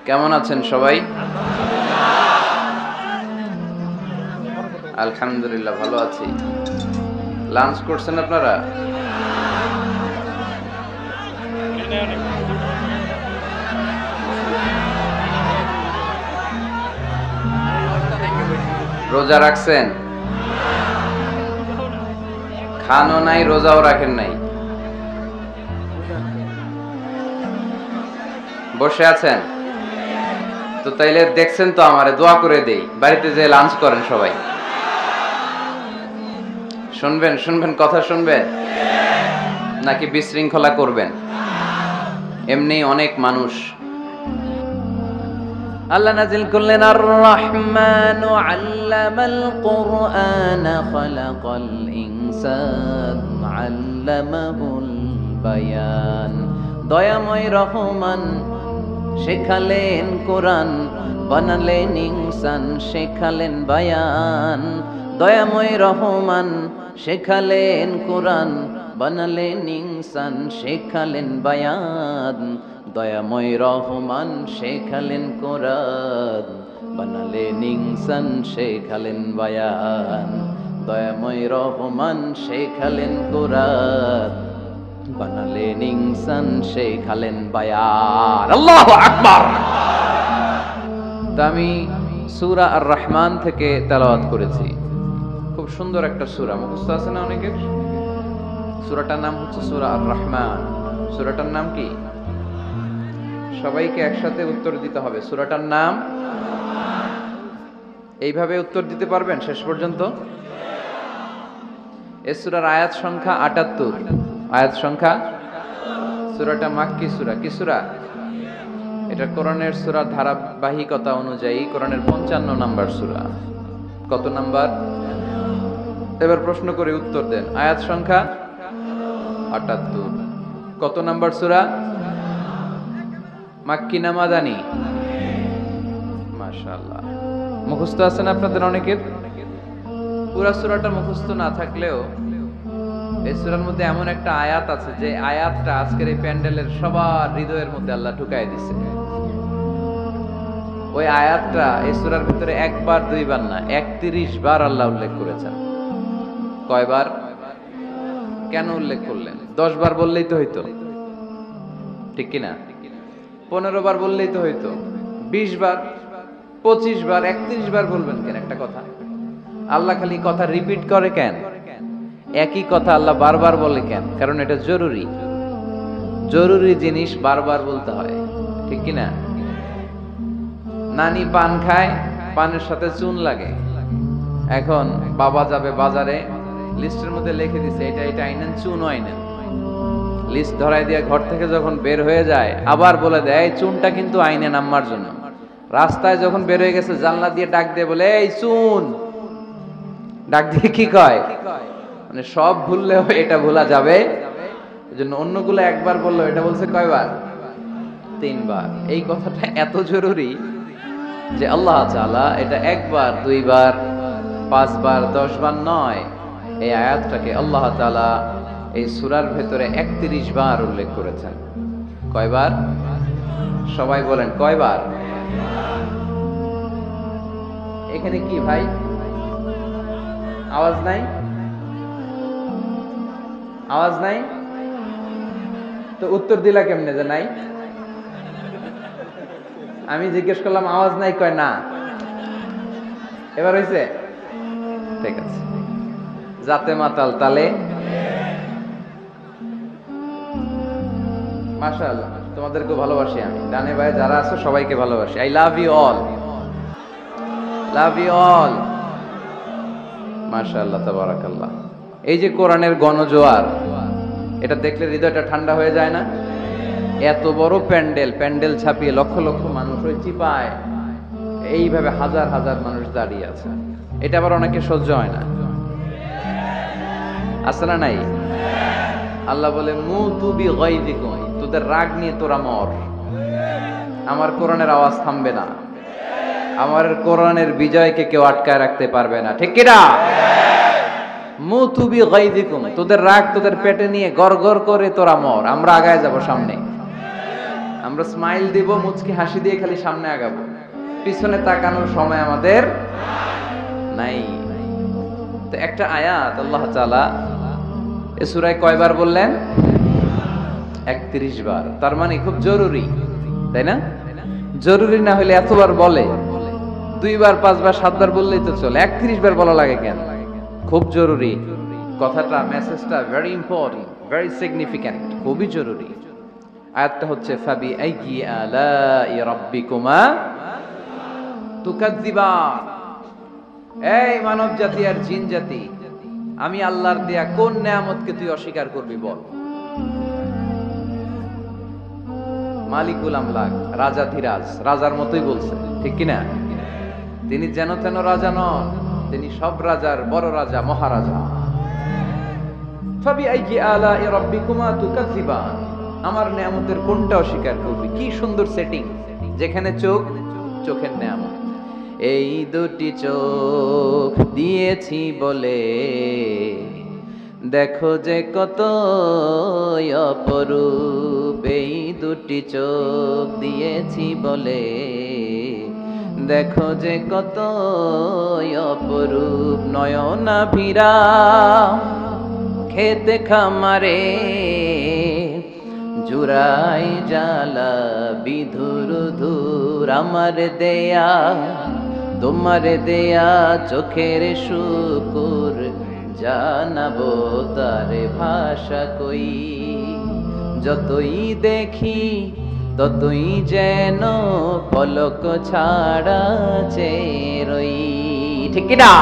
কেমন আছেন সবাই? আলহামদুলিল্লাহ ভালো আছি। লাঞ্চ করছেন আপনারা? রোজা রাখছেন? খানও নাই, রোজাও রাখেন নাই, বসে আছেন তো? তাইলে দেখছেন তো, আমারে দোয়া করে দেই, বাড়িতে যে লাঞ্চ করেন সবাই। শুনবেন শুনবেন কথা শুনবেন নাকি বিশৃঙ্খলা করবেন? এমনি অনেক মানুষ। আল্লাহ নাজিল করলেন আর রহমানু আল্লামাল কুরআন খালাকাল ইনসান আল্লামাহুল বায়ান। দয়াময় রহমান শেখালেন কোরআন, বানালেন ইনসান, শেখালেন বায়ান। দয়াময় রহমান শেখালেন কোরআন, বানালেন ইনসান, শেখালেন বায়ান। দয়াময় রহমান শেখালেন কোরআন, বানালেন ইনসান, শেখালেন বায়ান। দয়াময় রহমান শেখালেন কোরআন, বানালেন ইনসান, শেখালেন বায়ান। আল্লাহু আকবার। তা আমি সূরা আর রহমান থেকে তেলাওয়াত করেছি। খুব সুন্দর একটা সূরা, মুখস্থ আছে না অনেকের? সূরাটার নাম হচ্ছে সূরা আর রহমান। সূরাটার নাম কি? সবাইকে একসাথে উত্তর দিতে হবে। সূরাটার নাম এইভাবে উত্তর দিতে পারবেন শেষ পর্যন্ত? এই সূরার আয়াত সংখ্যা ৭৮। আয়াত সংখ্যা, সূরাটা মাক্কি সূরা। কি সূরা এটা? কোরআনের সূরা ধারাবাহিকতা অনুযায়ী কোরআনের ৫৫ নাম্বার সূরা। কত নাম্বার? এবার প্রশ্ন করে উত্তর দেন। আয়াত সংখ্যা ৭৮। কত নাম্বার সূরা? মাক্কি না মাদানী? মাশাআল্লাহ, মুখস্থ আছেন আপনাদের অনেকের? পুরা সূরাটা মুখস্থ না থাকলেও এই সূরার মধ্যে এমন একটা আয়াত আছে যে আয়াতটা আজকের এই প্যান্ডেলের সবার হৃদয়ের মধ্যে আল্লাহ ঢুকাই দিছে। ওই আয়াতটা এই সূরার ভিতরে একবার দুইবার না, ৩১ বার আল্লাহ উল্লেখ করেছেন। কয়বার? কেন উল্লেখ করলেন? ১০ বার বললেই তো হইতো, ঠিক কিনা? ১৫ বার বললেই তো হইতো। ২০ বার, ২৫ বার, ৩১ বার বলবেন কেন একটা কথা? আল্লাহ খালি কথা রিপিট করে কেন? একই কথা আল্লাহ বারবার বলে কেন? কারণ এটা জরুরি। জরুরি জিনিস বারবার বলতে হয়, ঠিক কিনা? নানি পান খায়, পানের সাথে চুন লাগে। এখন বাবা যাবে বাজারে, লিস্টের মধ্যে লিখে দিছে এটা এটা আইনেন, চুনও আইনেন। লিস্ট ধরাই দিয়ে ঘর থেকে যখন বের হয়ে যায় আবার বলে দেয় এই চুনটা কিন্তু আইনেন আম্মার জন্য। রাস্তায় যখন বের হয়ে গেছে জানলা দিয়ে ডাক দিয়ে বলে এই চুন। ডাক দিয়ে কি কয়? মানে সব ভুললেও এটা ভোলা যাবে, এজন্য অন্যগুলো একবার বললো, এটা বলছে কয়বার? ৩ বার। এই কথাটা এত জরুরি যে আল্লাহ তাআলা এটা একবার, দুইবার, ৫ বার, ১০ বার নয়, এই আয়াতটাকে আল্লাহ তাআলা এই সূরার ভেতরে ৩১ বার উল্লেখ করেছেন। কয়বার? সবাই বলেন কয়বার? এখানে কি ভাই আওয়াজ নাই? আওয়াজ নাই তো উত্তর দিলা কেমনে যে নাই? আমি জিজ্ঞেস করলাম আওয়াজ নাই, কয় না। এবার হইছে? ঠিক আছে। জাতে মাতাল তালে মাশাআল্লাহ, তোমাদেরকে ভালোবাসি আমি। ডানে বায়ে যারা আছো সবাইকে ভালোবাসি। I love you all, love you all. মাশাআল্লাহ, তাবারাকাল্লাহ। এই যে কোরআনের গণজোয়ার, এটা দেখলে হৃদয়টা ঠান্ডা হয়ে যায় না? এত বড় প্যান্ডেল, প্যান্ডেল ছাপিয়ে লক্ষ লক্ষ মানুষ ওই চিপায় এইভাবে হাজার হাজার মানুষ দাঁড়িয়ে আছে। এটা আবার অনেকে সহ্য হয় না, আছে না নাই? আল্লাহ বলে মুতু বিগাইযিকুম, তোদের রাগ নিয়ে তোরা মর। আমার কোরআনের আওয়াজ থামবে না, আমার কোরআনের বিজয়কে কেউ আটকায় রাখতে পারবে না, ঠিক কিনা? মুতু বিগাইযিকুম, তোদের রাগ তোদের পেটে নিয়ে গড়গড় করে তোরা মর, আমরা আগায় যাব সামনে। আমরা স্মাইল দিব, মুচকি হাসি দিয়ে খালি সামনে আগাবো, পিছনে তাকানোর সময় আমাদের নাই। তো একটা আয়াত আল্লাহ তাআলা এই সূরায় কয়বার বললেন? 31 বার। তার মানে খুব জরুরি, তাই না? জরুরি না হলে এতবার বলে? 2 বার 5 বার 7 বার বললেই তো চলে, 31 বার বলা লাগে কেন? খুব জরুরি কথাটা, মেসেজটা ভেরি ইম্পর্টেন্ট, ভেরি সিগনিফিক্যান্ট, খুবই জরুরি। আয়াতটা হচ্ছে ফাবি আইয়ি আলাই রাব্বিকুমা তুকাজ্জিবান। এই মানব জাতি আর জিন জাতি, আমি আল্লাহর দেয়া কোন নেয়ামতকে তুই অস্বীকার করবি বল? মালিকুল আমলাক, রাজাধিরাজ, রাজার মতোই বলছে, ঠিক কিনা? তিনি যেন তেন রাজা নন, তিনি সব রাজার বড় রাজা, মহারাজা। ফাবি আইয়ি আলাই রাব্বিকুমা তুকাজ্জিবান, আমার নেয়ামতের কোনটা অস্বীকার করবি? কি সুন্দর সেটিং, যেখানে চোখ, চোখের নেয়ামত। এই দুটি চোখ দিয়েছি বলে দেখো যে কত অপরূপ, এই দুটি চোখ দিয়েছি বলে দেখো যে কত অপরূপ। নয়নাভিরা খেতে খামারে জুরাই জালা বিধুর ধুর, আমার দেয়া তোমার দেয়া চোখের শুকুর, জানাবো তার ভাষা কই। যতই দেখি ততই যেন পলক ছাড়া চেয়ে রই, ঠিক কি না?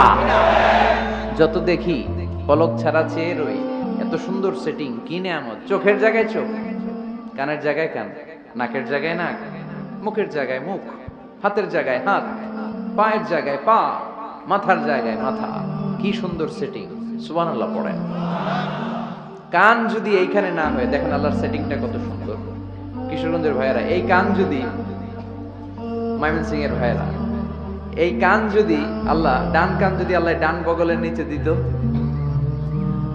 যত দেখি পলক ছাড়া চেয়ে রই। এত সুন্দর সেটিং, কি নেয়ামত! চোখের জায়গায় চোখ, কানের জায়গায় কান, নাকের জায়গায় নাক, মুখের জায়গায় মুখ, হাতের জায়গায় হাত, পায়ের জায়গায় পা, মাথার জায়গায় মাথা। কি সুন্দর সেটিং! সুবহানাল্লাহ পড়েন। কান যদি এইখানে না হয়, দেখেন আল্লাহর সেটিংটা কত সুন্দর। কিশোরগঞ্জের ভাইয়েরা, এই কান যদি, ময়মনসিং এর ভাইয়েরা, এই কান যদি আল্লাহ, ডান কান যদি আল্লাহ ডান বগলের নিচে দিত,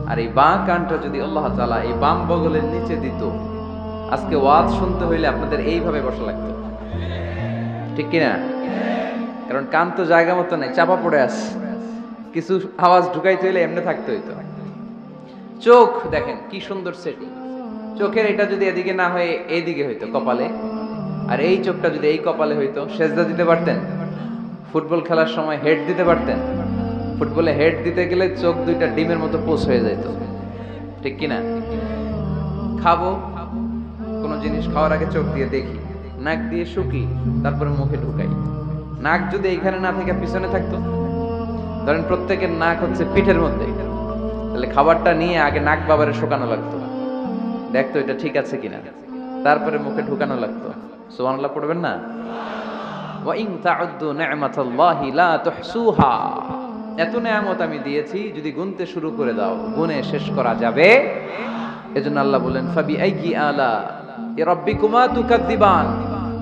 আর এই বাঁ কানটা যদি আল্লাহ তাআলা এই বাম বগলের নিচে দিত, আজকে ওয়াজ শুনতে হইলে আপনাদের এইভাবে বসা লাগতো, ঠিক কিনা? কারণ কান তো জায়গা মতো নাই, চাপা পড়ে আছে, কিছু আওয়াজ ঢুকাইতে হইলে এমনি থাকতে হইতো। চোখ দেখেন কি সুন্দর সেটিং। চোখের এটা যদি এদিকে না হয়ে এইদিকে হইতো কপালে, আর এই চোখটা যদি এই কপালে হইতো, সেজদা দিতে পারতেন? ফুটবল খেলার সময় হেড দিতে পারতেন? ফুটবলে হেড দিতে গেলে চোখ দুইটা ডিমের মতো পোষ হয়ে যেত, ঠিক কিনা? খাবো কোনো জিনিস, খাওয়ার আগে চোখ দিয়ে দেখি, নাক দিয়ে শুকি, তারপরে মুখে ঢুকাই। নাক যদি এইখানে না থেকে পিছনে থাকতো, ধরেন প্রত্যেকের নাক হচ্ছে পিঠের মধ্যে, তাহলে খাবারটা নিয়ে আগে নাক বাবারে শোকানো লাগতো, দেখতো এটা ঠিক আছে কিনা, তারপরে মুখে ঢুকানো লাগতো। সুবহানাল্লাহ পড়বেন না? ওয়া ইন তাউদ্দু নি'মাতাল্লাহি লা তুহসুহা, এত নেয়ামত আমি দিয়েছি, যদি গুনতে শুরু করে দাও গুনে শেষ করা যাবে। এজন্য আল্লাহ বলেন ফাবি আইয়ি আলা রাব্বিকুমা তুকাজ্জিবান,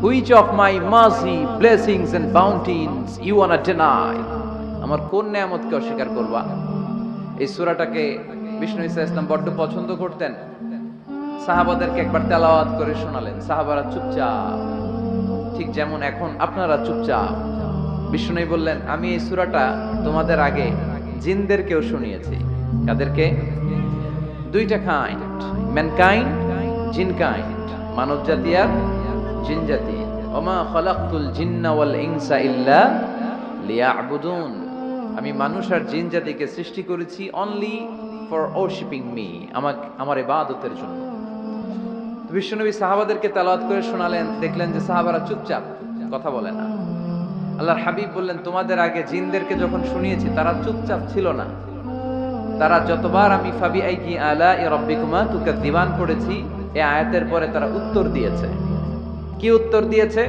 which of my mercy, blessings and bounties you wanna deny, আমার কোন নেয়ামতকে অস্বীকার করবা? এই সূরাটাকে বিষ্ণু ঈসা ইসলাম বড্ড পছন্দ করতেন। সাহাবাদেরকে একবার তেলাওয়াত করে শোনালেন, সাহাবারা চুপচাপ, ঠিক যেমন এখন আপনারা চুপচাপ। বিষ্ণু বললেন, আমি এই সূরাটা তোমাদের আগে জিনদেরকেও শুনিয়েছি। কাদেরকে? দুইটা কাইন্ড, ম্যানকাইন্ড, জিনকাইন্ড, মানব জাতি আর জিন জাতি। ওমা খালাকতুল জিন্না ওয়াল ইনসা ইল্লা লিয়াবুদুন, আমি মানুষ আর জিন জাতিকে সৃষ্টি করেছি অনলি ফর ওরশিপিং মি, আমার ইবাদতের জন্য। বিশ্বনবী সাহাবাদেরকে তেলাওয়াত করে শোনালেন, দেখলেন যে সাহাবারা চুপচাপ, কথা বলে না। আল্লাহর হাবিব বললেন, তোমাদের আগে জিনদেরকে যখন শুনিয়েছি তারা চুপচাপ ছিল না, তারা যতবার আমি ফাবি আইয়ি আলাই রাব্বিকুমা তুকাজ্জিবান পড়েছি, এই আয়াতের পরে তারা উত্তর দিয়েছে। কি উত্তর দিয়েছে?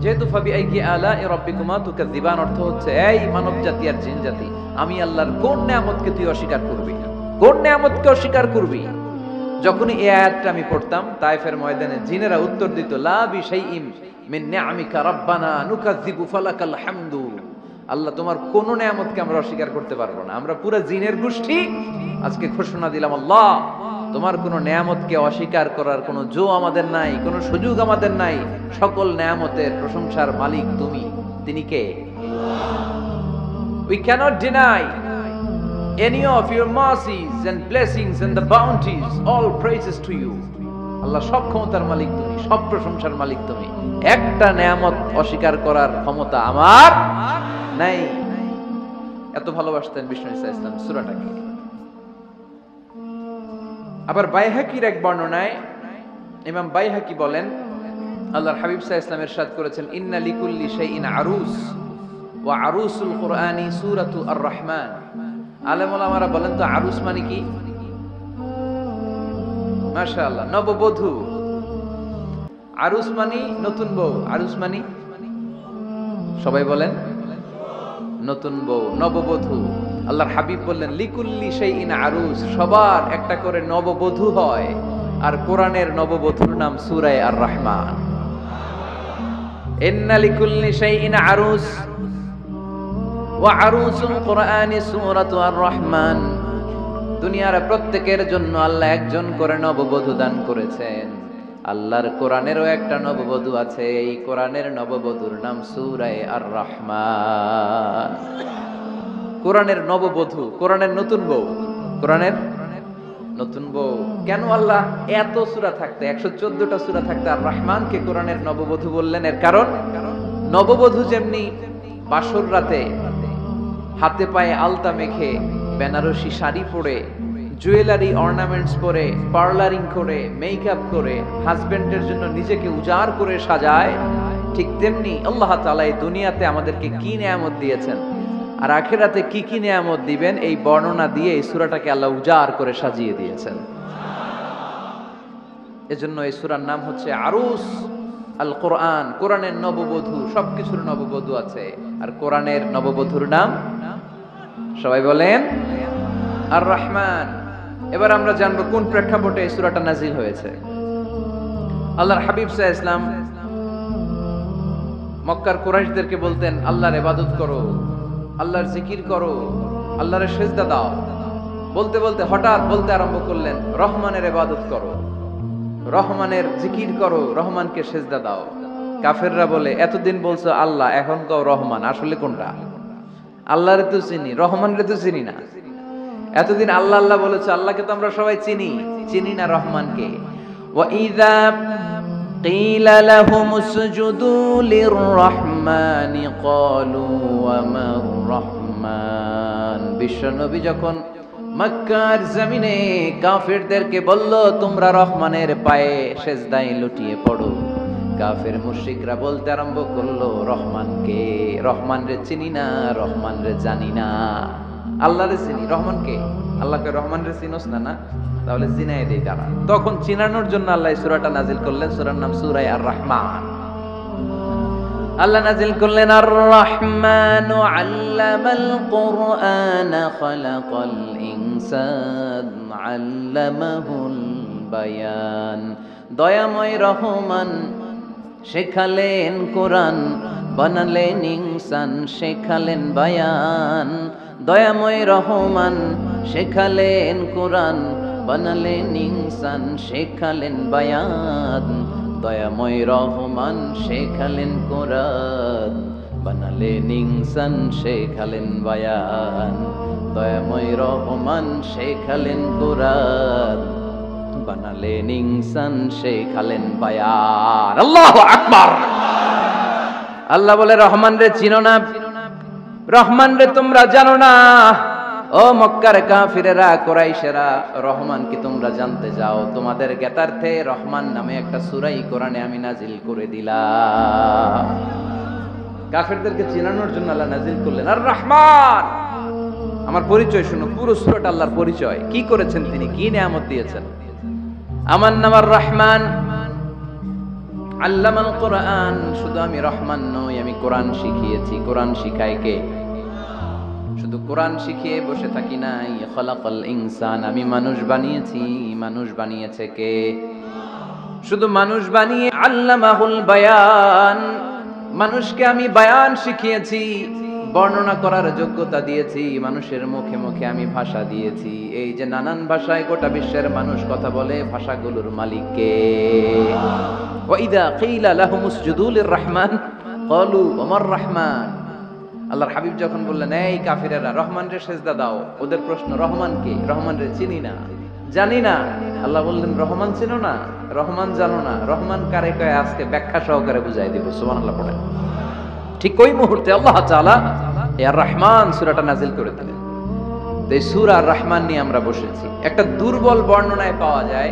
যেহেতু ফাবি আইয়ি আলাই রাব্বিকুমা তুকাজ্জিবান অর্থ হচ্ছে, এই মানব জাতি আর জিন জাতি, আমি আল্লাহর কোন নিয়ামতকে তুই অস্বীকার করবি? কোন নিয়ামতকে অস্বীকার করবি? যখনই এই আয়াতটা আমি পড়তাম, তায়েফের ময়দানে জিনেরা উত্তর দিত, লা বিশাইইন মিন নিআমিকা রাব্বানা নুকাজ্জিবু ফালাকাল হামদু, আল্লাহ তোমার কোন নিয়ামতকে আমরা অস্বীকার করতে পারবো না। আমরা পুরো জিনের গোষ্ঠী আজকে ঘোষণা দিলাম, আল্লাহ তোমার কোনো নেয়ামতকে অস্বীকার করার কোনো জো আমাদের নাই, কোনো সুযোগ আমাদের নাই। সকল নেয়ামতের প্রশংসার মালিক তুমি। তিনি কে? We cannot deny any of your mercies and blessings and the bounties. All praises to you. আল্লাহ সব ক্ষমতার মালিক তুমি, সব প্রশংসার মালিক তুমি। একটা নেয়ামত অস্বীকার করার ক্ষমতা আমার নাই। এত ভালোবাসতেন বিষ্ণু ঈসা ইসলাম সূরাটাকে। আবার বাইহাকির এক বর্ণনায় ইমাম বাইহাকি বলেন, আল্লাহর হাবিব সাল্লাল্লাহু আলাইহি ওয়াসাল্লাম ইরশাদ করেছেন, ইন্না লিকুল্লি শাইইন আরুস ওয়া আরুসুল কুরআনি সূরাতু আর-রাহমান। আলেম ওলামারা বলেন তো আরুস মানে কি? মাশাআল্লাহ, নববধূ। আরুস মানে নতুন বউ। আরুস মানে সবাই বলেন নতুন বউ, নববধূ। আল্লাহর হাবিব বললেন লিকুল্লি শাইইন আরুস, সবার একটা করে নববধূ হয়। আর কোরআনের নববধূর নাম সূরা আর-রাহমান। ইন্না লিকুল্লি শাইইন আরুস ওয়া আরুসুল কুরআনি সূরাতু আর-রাহমান। দুনিয়ার প্রত্যেকের জন্য আল্লাহ একজন করে নববধূ দান করেছেন। আল্লাহর কোরআনেরও একটা নববধূ আছে। এই কোরআনের নববধূর নাম সূরা আর-রাহমান। কোরআনের নববধূ, কোরআনের নতুন বউ, কোরআনের নতুন বউ। কেন আল্লাহ এত সূরা থাকতে, 114টা সূরা থাকতে আর রহমানকে কোরআনের নববধূ বললেন? এর কারণ নববধূ যেমনি বাসর রাতে হাতে পায়ে আলতা মেখে, বেনারসি শাড়ি পরে, জুয়েলারি অর্নামেন্টস পরে, পার্লারিং করে, মেকআপ করে হাজবেন্ডের জন্য নিজেকে উজাড় করে সাজায়, ঠিক তেমনি আল্লাহ তাআলা এই দুনিয়াতে আমাদেরকে কি নিয়ামত দিয়েছেন আর আখিরাতে কি কি নিয়ামত দিবেন, এই বর্ণনা দিয়ে এই সূরাটাকে আল্লাহ উজাড় করে সাজিয়ে দিয়েছেন। এজন্য এই সূরার নাম হচ্ছে আরুস আল কোরআন। কোরআনের নববধূ, সবকিছুর নববধূ আছে। আর কোরআনের নববধূর নাম সবাই বলেন আর রহমান। এবার আমরা জানবো কোন প্রেক্ষাপটে এই সূরাটা নাজিল হয়েছে। আল্লাহর হাবিব সাল্লাল্লাহু আলাইহি ওয়াসাল্লাম মক্কার কুরাইশদেরকে বলতেন, আল্লাহর ইবাদত করো, আল্লাহর জিকির করো, আল্লাহর সিজদা দাও। বলতে বলতে হঠাৎ বলতে আরম্ভ করলেন, রহমানের ইবাদত করো, রহমানের জিকির করো, রহমানকে সিজদা দাও। কাফেররা বলে, এতদিন বলছো আল্লাহ, এখন কও রহমান, আসলে কোনটা? আল্লাহরে তো চিনি, রহমানরে তো চিনি না। এতদিন আল্লাহ আল্লাহ বলেছো, আল্লাহকে তো আমরা সবাই চিনি, চিনি না রহমানকে। ওয়া ইযা কিলা লাহুম উসজুদু লির-রাহমানি ক্বালু ওয়া মার রাহমান। বিশ্বনবী যখন মক্কার জমিনে কাফেরদেরকে বলল, তোমরা রহমানের পায়ে সিজদায় লুটিয়ে পড়ো, কাফের মুশরিকরা বলতে আরম্ভ করলো, রহমানকে, রহমানরে চিনি না, রহমানরে জানি না। আল্লাহরে চিনি, রহমানকে, আল্লাহকে রহমানরে চিনোস না? না, তাহলে চিনাই দেই তারা। তখন চিনানোর জন্য আল্লাহ এই সূরাটা নাজিল করলেন। সূরার নাম সূরা আর-রাহমান। আল্লাহ নাজিল করলেন, আর রহমানু আল্লামাল কুরআন খালাকাল ইনসান আল্লামাহুল বায়ান। দয়াময় রহমান শেখালেন কোরআন, বানালেন ইনসান, শেখালেন বায়ান। দয়াময় রহমান শেখালেন কোরআন, বানালেন ইনসান, শেখালেন বায়ান। দয়াময় রহমান শেখালেন কোরআন, বানালেন ইনসান, শেখালেন বায়ান। দয়াময় রহমান শেখালেন কোরআন, বানালেন ইনসান, শেখালেন বায়ান। আল্লাহু আকবার। আল্লাহ বলে, রহমান রে চিনো না, রহমান রে তোমরা জানো না। ও মক্কার কাফিরেরা, কুরাইশেরা, রহমান কি তোমরা জানতে যাও? তোমাদের জ্ঞাতার্থে রহমান নামে একটা সূরাই কোরআনে আমি নাজিল করে দিলাম। কাফিরদেরকে চিনানোর জন্য আল্লাহ নাজিল করলেন আর রহমান। আমার পরিচয় শুনো, পুরো সূরাটা আল্লাহর পরিচয়, কি করেছেন তিনি, কি নিয়ামত দিয়েছেন। আমার নাম আর রহমান, আল্লামাল কোরআন। শুধু আমি রহমান নই, আমি কোরআন শিখিয়েছি। কোরআন শিখায় কে? শুধু কোরআন শিখিয়ে বসে থাকি নাই। খালাকাল ইনসান, আমি মানুষ বানিয়েছি। মানুষ বানিয়েছে কে? শুধু মানুষ বানিয়ে আল্লামাহুল বায়ান, মানুষকে আমি বায়ান শিখিয়েছি। বর্ণনা করার যোগ্যতা দিয়েছি, মানুষের মুখে মুখে আমি ভাষা দিয়েছি। এই যে নানান ভাষায় গোটা বিশ্বের মানুষ কথা বলে, ভাষাগুলোর মালিক কে? ওয়াইদা কিলা লাহুম উসজুদু লিররহমান ক্বালু ওমার রহমান। আল্লাহর হাবিব যখন বললেন, এই কাফিরেরা রহমানরে সেজদা দাও, ওদের প্রশ্ন রহমান কে? রহমানরে চিনি না, জানি না। আল্লাহ বললেন, রহমান চিনো না, রহমান জানো না, রহমান কারে কয় আজকে ব্যাখ্যা সহকারে বুঝাই দিব। সুবহানাল্লাহ পড়েন। ঠিক ওই মুহূর্তে আল্লাহ তাআলা আর রহমান সূরাটা নাজিল করে দিলেন। এই সূরা আর রহমান নিয়ে আমরা বসেছি। একটা দুর্বল বর্ণনায় পাওয়া যায়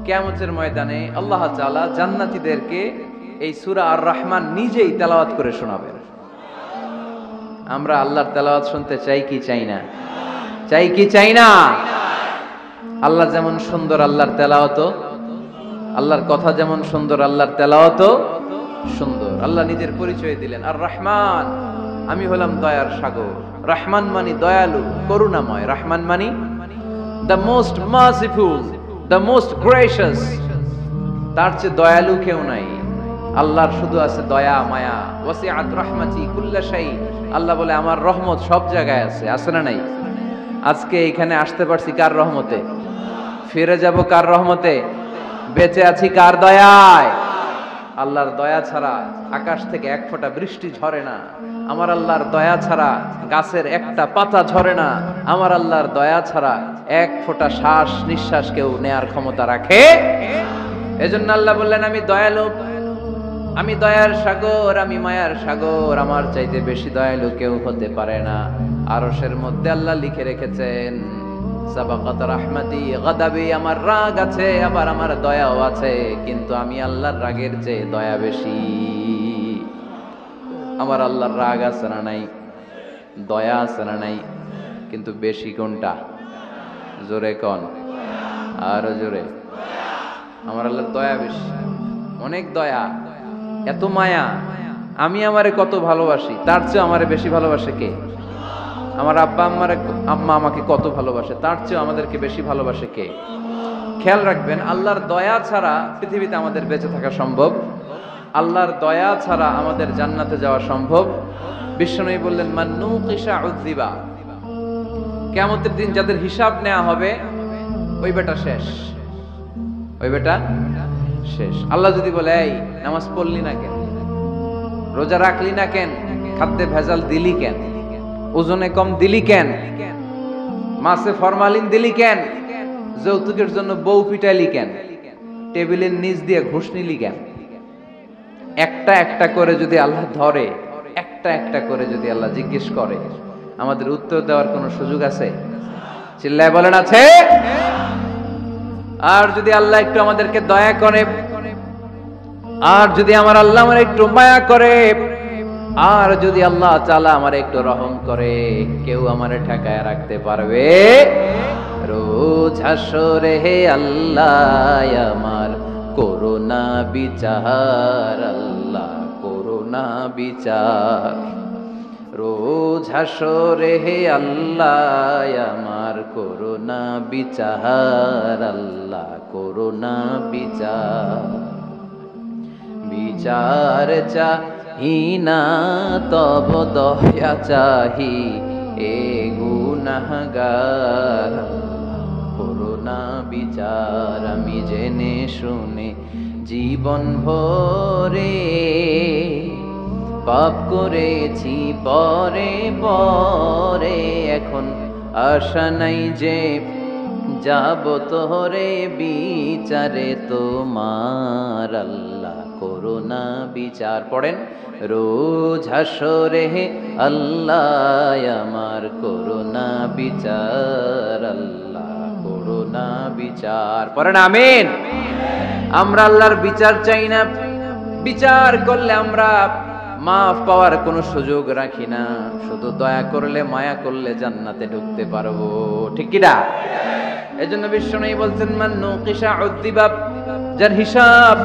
কিয়ামতের ময়দানে আল্লাহ তাআলা জান্নাতীদেরকে এই সূরা আর রহমান নিজেই তেলাওয়াত করে শোনাবেন। আমরা আল্লাহর তেলাওয়াত শুনতে চাই কি চাই না? চাই কি চাই না? আল্লাহ যেমন সুন্দর, আল্লাহর তেলাওয়াত, আল্লাহর কথা যেমন সুন্দর, আল্লাহর তেলাওয়াত সুন্দর। আল্লাহ নিজের পরিচয় দিলেন, আর রহমান, আমি হলাম দয়ার সাগর। রহমান মানি দয়ালু, করুণাময়। রহমান মানি the most merciful, the most gracious. তার চেয়ে দয়ালু কেউ নাই। আল্লাহর শুধু আছে দয়া মায়া। ওয়াসিআত রাহমাতি কুল্লা শাই। আল্লাহ বলে আমার রহমত সব জায়গায় আছে। আছে না নাই? আজকে এখানে আসতে পারছি কার রহমতে? ফিরে যাব কার রহমতে? বেঁচে আছি কার দয়ায়? আল্লাহর দয়া ছাড়া আকাশ থেকে এক ফোঁটা বৃষ্টি ঝরে না। আমার আল্লাহর দয়া ছাড়া গাছের একটা পাতা ঝরে না। আমার আল্লাহর দয়া ছাড়া এক ফোঁটা শ্বাস নিঃশ্বাস কেউ নেয়ার ক্ষমতা রাখে? এজন্য আল্লাহ বললেন, আমি দয়ালু, আমি দয়ার সাগর, আমি মায়ার সাগর। আমার চাইতে বেশি দয়ালু কেউ হতে পারে না। আরশের মধ্যে আল্লাহ লিখে রেখেছেন, সাবাকাত রাহমাতি গাদাবি। আমার রাগ আছে, আবার আমার দয়াও আছে, কিন্তু আমি আল্লাহর রাগের চেয়ে দয়া বেশি। আমার আল্লাহর রাগ আছে না নাই? দয়া আছে না নাই? কিন্তু বেশি কোনটা? জোরে কোন, আরো জোরে। আমার আল্লাহর দয়া বেশি, অনেক দয়া, এত মায়া। আমি আমারে কত ভালোবাসি, তার চেয়ে আমারে বেশি ভালোবাসে কে? আমার আব্বা আম্মা আমাকে কত ভালোবাসে, তার চেয়ে আমাদেরকে বেশি ভালোবাসে কে? খেয়াল রাখবেন, আল্লাহর দয়া ছাড়া পৃথিবীতে আমাদের বেঁচে থাকা সম্ভব। আল্লাহর দয়া ছাড়া আমাদের জান্নাতে যাওয়া সম্ভব। বিশ্বনবী বললেন, মান নুকিশা উযযিবা। কিয়ামতের দিন যাদের হিসাব নেওয়া হবে, ওই বেটা শেষ, ওই বেটা শেষ। আল্লাহ যদি বলে, এই নামাজ পড়লি না কেন, রোজা রাখলি না কেন, খাদ্যে ভেজাল দিলি কেন, ওজনে কম দিলি কেন, মাছে ফরমালিন দিলি কেন, যৌতুকের জন্য বউ পিটাইলি কেন, টেবিলের নিচ দিয়ে ঘুষ নিলি কেন, একটা একটা করে যদি আল্লাহ ধরে, একটা একটা করে যদি আল্লাহ জিজ্ঞেস করে, আমাদের উত্তর দেওয়ার কোনো সুযোগ আছে? চিল্লায় বলেন আছে? আর যদি আল্লাহ একটু আমাদেরকে দয়া করে, আর যদি আমার আল্লাহ আমার একটু মায়া করে, আর যদি আল্লাহ তাআলা আমার একটু রহম করে, কেউ আমারে ঠেকায় রাখতে পারবে? রোজ হাসরে হে আল্লাহ আমার করুণা বিচার, আল্লাহ করুণা বিচার। রোজ হাসরে হে আল্লাহ আমার করুণা বিচার, আল্লাহ করুণা বিচার। বিচার চাহিনা তব দয়া চাহি, এ গুনাহগার করুণা বিচার। আমি জেনে শুনে জীবন ভরে পাপ করেছি পরে পরে, এখন আশা নাই যে যাব তোরে বিচারে তোমার, আল্লাহ করুণা বিচার। পড়েন, রোজ হাসরে হে আল্লাহ আমার করুণা বিচার, আল্লাহ করুণা বিচার। পড়েন আমিন। আমরা আল্লাহর বিচার চাই না। বিচার করলে আমরা মাফ পাওয়ার কোনো সুযোগ রাখি না। শুধু দয়া করলে, মায়া করলে জান্নাতে ঢুকতে পারবো। ঠিক কি না? এজন্য বিশ্বনবী বলছেন, মান নুকিশা উযযিবা। যার হিসাব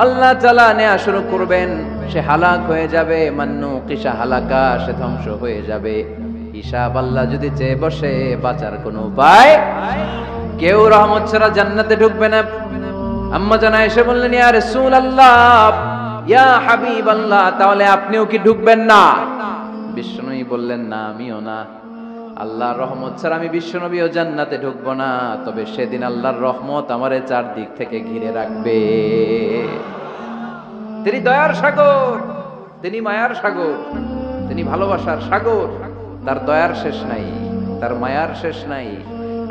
আল্লাহ তাআলা নেওয়া শুরু করবেন, সে হালাক হয়ে যাবে। মান নুকিশা হালাকা, সে ধ্বংস হয়ে যাবে। হিসাব আল্লাহ যদি চেয়ে বসে, বাঁচার কোনো উপায়? কেউ রহমত ছাড়া জান্নাতে ঢুকবে না। আম্মা জানা এসে বললেন, ইয়া রাসূলুল্লাহ, ইয়া হাবিবাল্লাহ, তাহলে আপনিও কি ঢুকবেন না? বিশ্বনবী বললেন, না আমিও না। আল্লাহর রহমত ছাড়া আমি বিশ্বনবীও জান্নাতে ঢুকবো না, তবে সেদিন আল্লাহর রহমত আমারে চারদিক থেকে ঘিরে রাখবে। তিনি দয়ার সাগর, তিনি মায়ার সাগর, তিনি ভালোবাসার সাগর। তার দয়ার শেষ নাই, তার মায়ার শেষ নাই।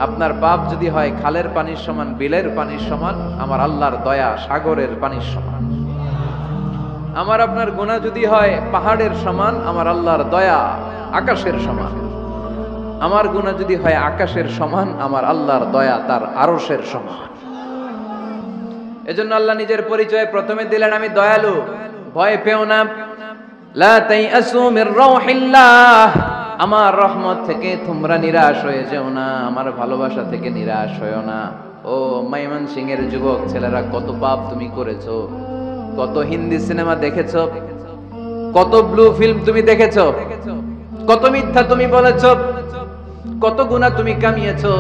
আপনার পাপ যদি হয় খালের পানির সমান, বিলের পানির সমান, আমার আল্লাহর দয়া সাগরের পানির সমান। আমার আপনার গুনাহ যদি হয় পাহাড়ের সমান, আমার আল্লাহর দয়া আকাশের সমান। আমার গুনাহ যদি হয় আকাশের সমান, আমার আল্লাহর দয়া তার আরশের সমান। এজন্য আল্লাহ নিজের পরিচয় প্রথমে দিলেন, আমি দয়ালু, ভয় পেও না। লা তাইআসু মির রাউহিল্লাহ, আমার রহমত থেকে তোমরা নিরাশ হয়ে যেও না, আমার ভালোবাসা থেকে নিরাশ হয়েও না। ও ময়মনসিংহের যুবক ছেলেরা, কত পাপ তুমি করেছো, কত হিন্দি সিনেমা দেখেছো, কত ব্লু ফিল্ম তুমি দেখেছো, কত মিথ্যা তুমি বলেছো, কত গুনাহ তুমি কামিয়েছো,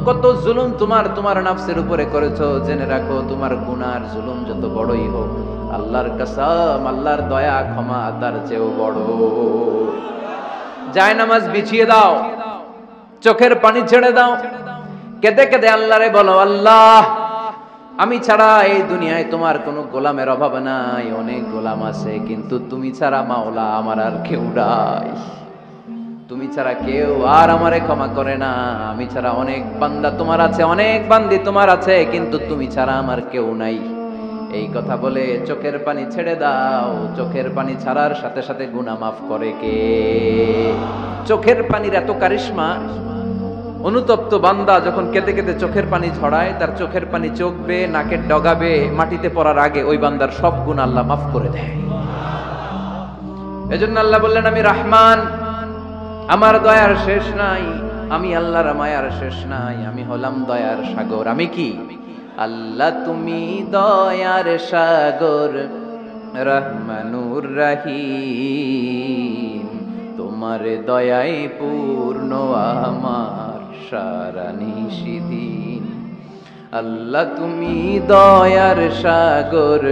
কত জুলুম তোমার নাফসের উপরে করেছো। জেনে রাখো, তোমার গুনার জুলুম যত বড়ই হোক, আল্লাহর কসম, আল্লাহর দয়া ক্ষমা তার চেয়েও বড়। যায় নামাজ বিছিয়ে দাও, চোখের পানি ছেড়ে দাও, কেঁদে কেঁদে আল্লাহরে বলো, আল্লাহ আমি ছাড়া এই দুনিয়ায় তোমার কোনো গোলামের অভাব নাই, অনেক গোলাম আছে, কিন্তু তুমি ছাড়া মাওলা আমার আর কেউ নাই। তুমি ছাড়া কেউ আর আমারে ক্ষমা করে না। আমি ছাড়া অনেক বান্দা তোমার আছে, অনেক বান্দি তোমার আছে, কিন্তু তুমি ছাড়া আমার কেউ নাই। এই কথা বলে চোখের পানি ছেড়ে দাও। চোখের পানি ছাড়ার সাথে সাথে গুনাহ মাফ করে কে? চোখের পানির এত কারিশমা, অনুতপ্ত বান্দা যখন কেঁদে কেঁদে চোখের পানি ঝরায়, তার চোখের পানি চোখবে, নাকের ডগাবে, মাটিতে পড়ার আগে ওই বান্দার সব গুনাহ আল্লাহ মাফ করে দেয়। এজন্য আল্লাহ বললেন, আমি রহমান, আমার দয়ার শেষ নাই। আমি আল্লাহর মায়ার শেষ নাই। আমি হলাম দয়ার সাগর। আমি কি? আল্লাহ তুমি দয়ার সাগর, রহমানুর রহিম, তোমার দয়ায় পূর্ণ আমার সারা নিশিদিন। আল্লাহ তুমি দয়ার সাগর,